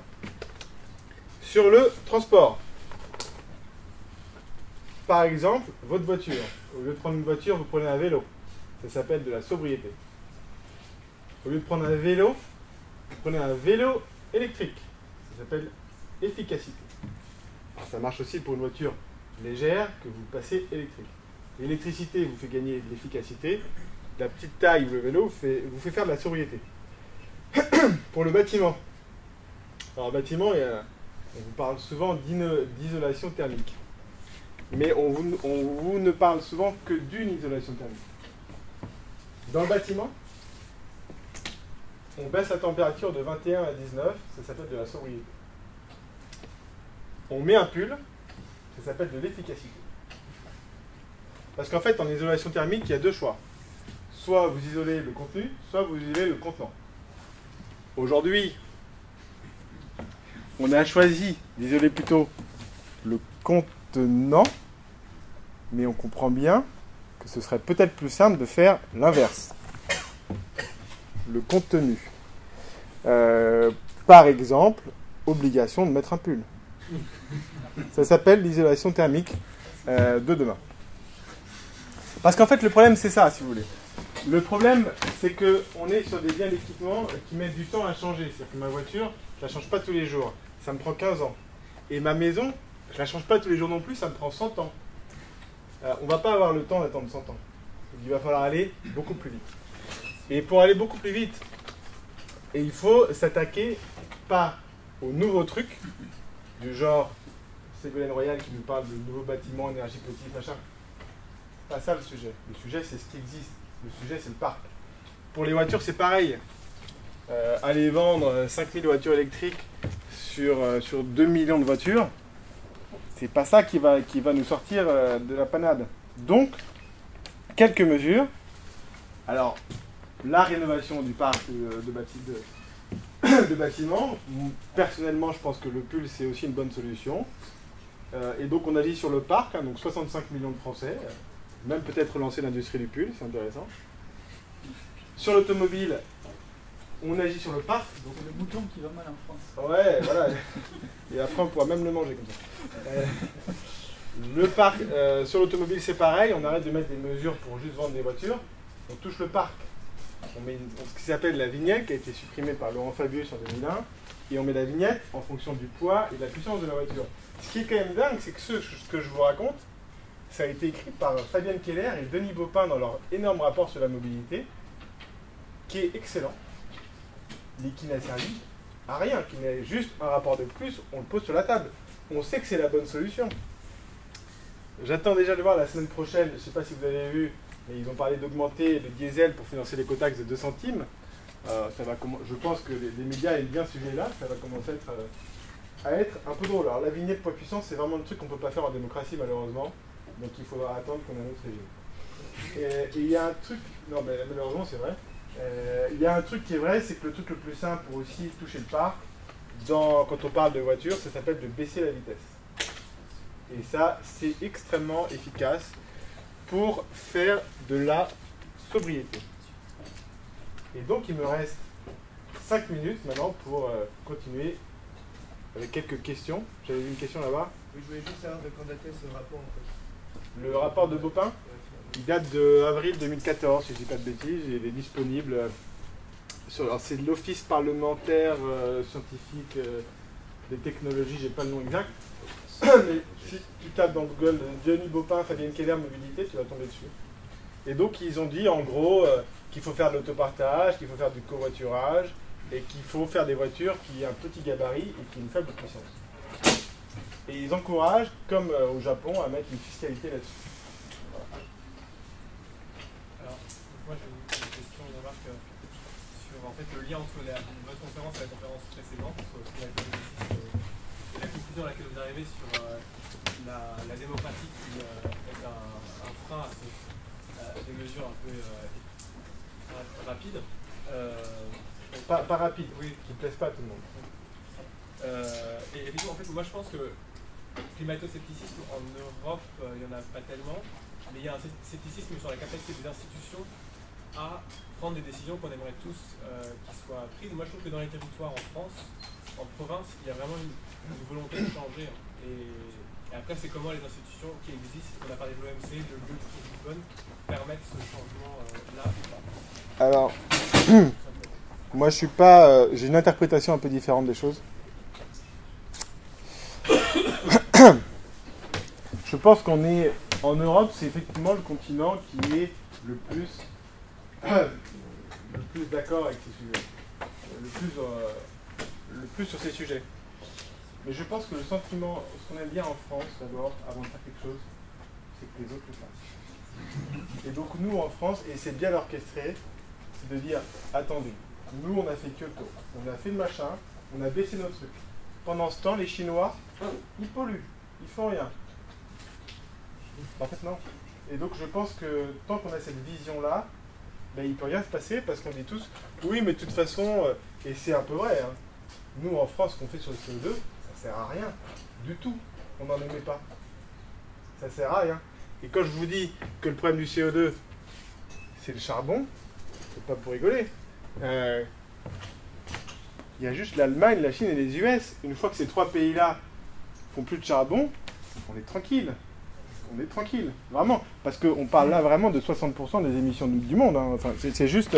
Sur le transport, par exemple, votre voiture. Au lieu de prendre une voiture, vous prenez un vélo. Ça s'appelle de la sobriété. Au lieu de prendre un vélo, vous prenez un vélo électrique. Ça s'appelle efficacité. Alors, ça marche aussi pour une voiture légère que vous passez électrique. L'électricité vous fait gagner de l'efficacité. La petite taille ou le vélo vous fait faire de la sobriété. Pour le bâtiment. Alors, le bâtiment, on vous parle souvent d'isolation thermique. Mais on vous ne parle souvent que d'une isolation thermique. Dans le bâtiment, on baisse la température de 21 à 19, ça s'appelle de la sobriété. On met un pull, ça s'appelle de l'efficacité. Parce qu'en fait, en isolation thermique, il y a deux choix. Soit vous isolez le contenu, soit vous isolez le contenant. Aujourd'hui, on a choisi d'isoler plutôt le contenant, mais on comprend bien que ce serait peut-être plus simple de faire l'inverse. Le contenu. Par exemple, obligation de mettre un pull. Ça s'appelle l'isolation thermique de demain. Parce qu'en fait, le problème, c'est ça, si vous voulez. Le problème, c'est qu'on est sur des biens d'équipement qui mettent du temps à changer. C'est-à-dire que ma voiture, je ne la change pas tous les jours. Ça me prend 15 ans. Et ma maison, je ne la change pas tous les jours non plus, ça me prend 100 ans. On ne va pas avoir le temps d'attendre 100 ans. Donc, il va falloir aller beaucoup plus vite. Et pour aller beaucoup plus vite, il faut s'attaquer pas aux nouveaux trucs, du genre Ségolène Royal qui nous parle de nouveaux bâtiments, énergie positive, machin. C'est pas ça le sujet. Le sujet, c'est ce qui existe. Le sujet, c'est le parc. Pour les voitures, c'est pareil. Aller vendre 5000 voitures électriques sur 2 millions de voitures, c'est pas ça qui va nous sortir de la panade. Donc, quelques mesures. Alors, la rénovation du parc de bâtiments. Personnellement, je pense que le pull, c'est aussi une bonne solution. Et donc, on agit sur le parc, hein, donc 65 millions de Français. Même peut-être relancer l'industrie du pull, c'est intéressant. Sur l'automobile, on agit sur le parc. Donc le bouton qui va mal en France. Ouais, voilà. Et après, on pourra même le manger comme ça. Le parc, sur l'automobile, c'est pareil. On arrête de mettre des mesures pour juste vendre des voitures. On touche le parc. On met ce qui s'appelle la vignette, qui a été supprimée par Laurent Fabius en 2001. Et on met la vignette en fonction du poids et de la puissance de la voiture. Ce qui est quand même dingue, c'est que ce que je vous raconte, ça a été écrit par Fabienne Keller et Denis Baupin dans leur énorme rapport sur la mobilité, qui est excellent, mais qui n'a servi à rien, qui n'est juste un rapport de plus, on le pose sur la table. On sait que c'est la bonne solution. J'attends déjà de voir la semaine prochaine, je ne sais pas si vous avez vu, mais ils ont parlé d'augmenter le diesel pour financer l'écotaxe de 2 centimes. Je pense que les médias aiment bien ce sujet-là, ça va commencer à être un peu drôle. Alors la vignette poids puissance, c'est vraiment le truc qu'on ne peut pas faire en démocratie malheureusement, donc il faudra attendre qu'on ait un autre régime. Et il y a un truc, non mais malheureusement c'est vrai, il y a un truc qui est vrai, c'est que le truc le plus simple pour aussi toucher le parc, quand on parle de voiture, ça s'appelle de baisser la vitesse. Et ça, c'est extrêmement efficace pour faire de la sobriété. Et donc, il me reste 5 minutes maintenant pour continuer avec quelques questions. J'avais vu une question là-bas. Oui, je voulais juste savoir de quand datait ce rapport en fait. Le rapport de Baupin, il date d'avril 2014, si je ne dis pas de bêtises. Il est disponible. Alors, c'est de l'Office parlementaire scientifique des technologies, j'ai pas le nom exact. Mais si tu tapes dans Google Denis Baupin, Fabienne Keller, mobilité, tu vas tomber dessus. Et donc ils ont dit en gros qu'il faut faire de l'autopartage, qu'il faut faire du covoiturage et qu'il faut faire des voitures qui aient un petit gabarit et qui aient une faible puissance. Et ils encouragent, comme au Japon, à mettre une fiscalité là-dessus. Voilà. Alors, moi j'ai une question, une remarque sur en fait, le lien entre votre conférence et la conférence précédente, sur la conclusion à laquelle vous arrivez sur la démocratie qui est un frein à des mesures un peu rapides. Pas rapide, oui. Qui ne plaisent pas à tout le monde. Et effectivement, en fait, moi je pense que le climato-scepticisme en Europe, il n'y en a pas tellement, mais il y a un scepticisme sur la capacité des institutions à prendre des décisions qu'on aimerait tous qui soient prises. Moi je trouve que dans les territoires en France, en province, il y a vraiment une volonté de changer. Et Et après, c'est comment les institutions qui existent, on a parlé de l'OMC, de l'UE, de Lisbonne, permettent ce changement-là ou pas? Alors, moi je suis pas... j'ai une interprétation un peu différente des choses. Je pense qu'on est... En Europe, c'est effectivement le continent qui est le plus d'accord avec ces sujets. Le plus sur ces sujets. Mais je pense que le sentiment, ce qu'on aime bien en France, d'abord, avant de faire quelque chose, c'est que les autres le fassent. Et donc nous, en France, et c'est bien orchestré, c'est de dire, attendez, nous on a fait Kyoto, on a fait le machin, on a baissé notre truc. Pendant ce temps, les Chinois, ils polluent, ils font rien. En fait, non. Et donc je pense que tant qu'on a cette vision-là, ben, il ne peut rien se passer parce qu'on dit tous, oui, mais de toute façon, et c'est un peu vrai, hein, nous en France, ce qu'on fait sur le CO2, ça sert à rien, du tout. On n'en émet pas. Ça sert à rien. Et quand je vous dis que le problème du CO2, c'est le charbon, c'est pas pour rigoler. Il y a juste l'Allemagne, la Chine et les US. Une fois que ces trois pays-là font plus de charbon, on est tranquille. On est tranquille, vraiment. Parce qu'on parle là vraiment de 60% des émissions du monde. Hein. Enfin, c'est juste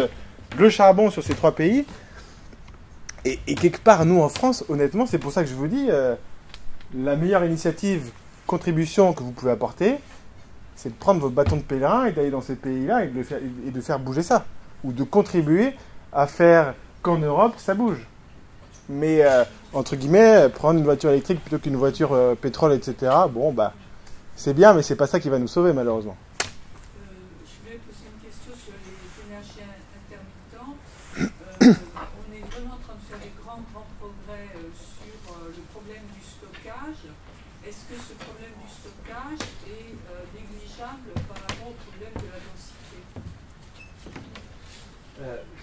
le charbon sur ces trois pays. Et quelque part, nous en France, honnêtement, c'est pour ça que je vous dis, la meilleure initiative, contribution que vous pouvez apporter, c'est de prendre votre bâton de pèlerin et d'aller dans ces pays-là et de faire bouger ça. Ou de contribuer à faire qu'en Europe, ça bouge. Mais, entre guillemets, prendre une voiture électrique plutôt qu'une voiture pétrole, etc., bon, bah, c'est bien, mais c'est pas ça qui va nous sauver, malheureusement. Je voulais poser une question sur les énergies intermittentes. On est vraiment en train de faire des grands progrès sur le problème du stockage. Est-ce que ce problème du stockage est négligeable par rapport au problème de la densité?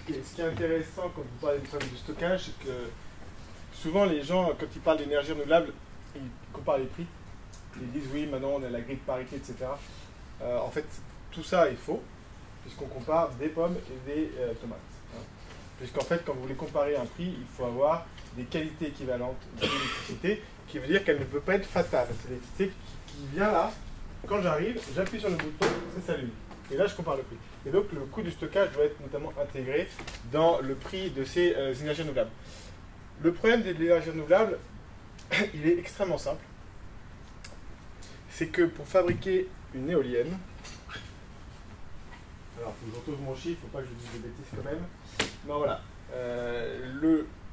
Ce qui est intéressant quand vous parlez du problème du stockage, c'est que souvent les gens, quand ils parlent d'énergie renouvelable, ils comparent les prix. Ils disent oui, maintenant on a la grille de parité, etc. En fait, tout ça est faux, puisqu'on compare des pommes et des tomates. Hein. Puisqu'en fait, quand vous voulez comparer un prix, il faut avoir des qualités équivalentes d'électricité, qui veut dire qu'elle ne peut pas être fatale. C'est l'électricité qui vient là, quand j'arrive, j'appuie sur le bouton, ça s'allume. Et là, je compare le prix. Et donc, le coût du stockage doit être notamment intégré dans le prix de ces énergies renouvelables. Le problème de l'énergie renouvelable, il est extrêmement simple. C'est que pour fabriquer une éolienne, alors faut que je retrouve mon chiffre, il ne faut pas que je dise des bêtises quand même. Non voilà,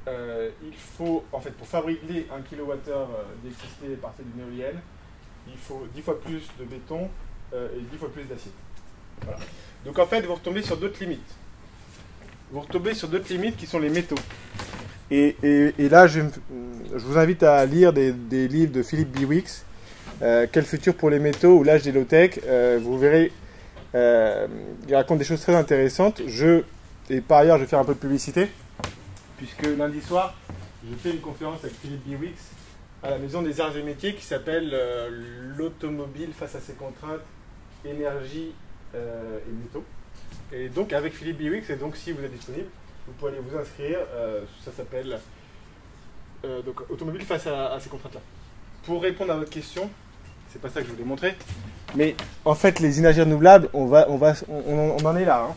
il faut, en fait, pour fabriquer 1 kWh d'électricité à partir d'une éolienne, il faut 10 fois plus de béton et 10 fois plus d'acier. Voilà. Donc en fait, vous retombez sur d'autres limites. Vous retombez sur d'autres limites qui sont les métaux. Et là, je vous invite à lire des livres de Philippe Biwix. Quel futur pour les métaux ou l'âge des low-tech, vous verrez, il raconte des choses très intéressantes. Et par ailleurs, je vais faire un peu de publicité, puisque lundi soir, je fais une conférence avec Philippe Biwix à la Maison des Arts et Métiers qui s'appelle l'automobile face à ses contraintes, énergie et métaux. Et donc avec Philippe Biwix, et donc si vous êtes disponible, vous pouvez aller vous inscrire, ça s'appelle donc automobile face à ces contraintes-là. Pour répondre à votre question, c'est pas ça que je voulais montrer, mais en fait les énergies renouvelables, on en est là. Hein.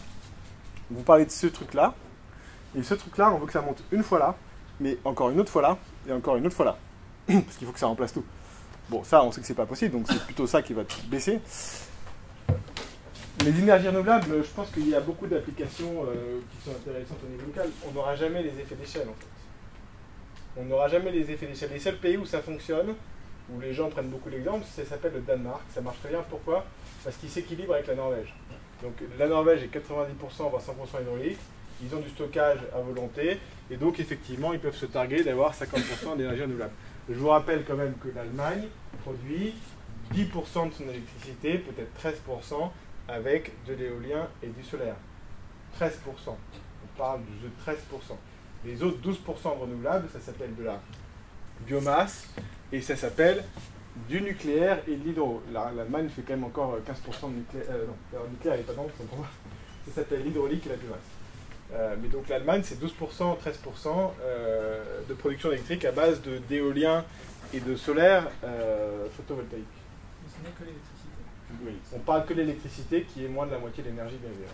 Vous parlez de ce truc-là, et ce truc-là, on veut que ça monte une fois là, mais encore une autre fois là, et encore une autre fois là, parce qu'il faut que ça remplace tout. Bon, ça, on sait que c'est pas possible, donc c'est plutôt ça qui va baisser. Les énergies renouvelables, je pense qu'il y a beaucoup d'applications qui sont intéressantes au niveau local. On n'aura jamais les effets d'échelle, en fait. On n'aura jamais les effets d'échelle. Les seuls pays où ça fonctionne, où les gens prennent beaucoup d'exemples, ça s'appelle le Danemark. Ça marche très bien. Pourquoi? Parce qu'il s'équilibre avec la Norvège. Donc la Norvège est 90%, voire 100% hydraulique. Ils ont du stockage à volonté. Et donc, effectivement, ils peuvent se targuer d'avoir 50% d'énergie renouvelable. Je vous rappelle quand même que l'Allemagne produit 10% de son électricité, peut-être 13%, avec de l'éolien et du solaire. 13%. On parle de 13%. Les autres 12% renouvelables, ça s'appelle de la biomasse et ça s'appelle du nucléaire et de l'hydro. L'Allemagne fait quand même encore 15% de nucléaire. Non, le nucléaire n'est pas dans le pouvoir. Ça s'appelle l'hydraulique et la biomasse. Mais donc l'Allemagne, c'est 12%, 13% de production électrique à base d'éolien et de solaire photovoltaïque. Mais ce n'est que l'électricité. Oui, on parle que de l'électricité qui est moins de la moitié de l'énergie bien évidemment.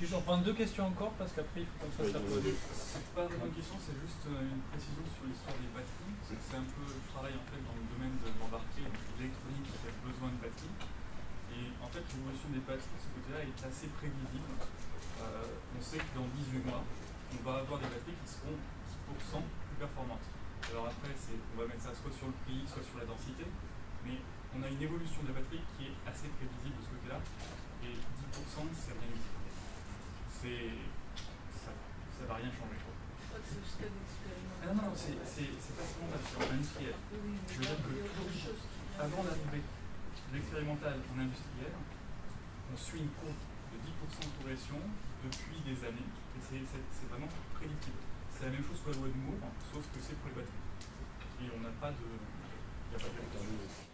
Je vais prendre 2 questions encore parce qu'après il faut qu'on fasse la pause. C'est pas vraiment une question, c'est juste une précision sur l'histoire des batteries. C'est un peu, je travaille en fait dans le domaine de l'embarqué, donc l'électronique qui a besoin de batteries. Et en fait, l'évolution des batteries de ce côté-là est assez prévisible. On sait que dans 18 mois, on va avoir des batteries qui seront 10% plus performantes. Alors après, on va mettre ça soit sur le prix, soit sur la densité, mais on a une évolution des batteries qui est assez prévisible de ce côté-là. Et 10%, c'est rien du tout. Ça va rien changer. Non, c'est pas seulement sur l'industriel. Je veux dire que avant d'arriver de l'expérimental en industriel, on suit une courbe de 10% de progression depuis des années, et c'est vraiment prédictible. C'est la même chose que la loi de Moore, sauf que c'est pour les batteries. Et on n'a pas de... Il n'y a pas de...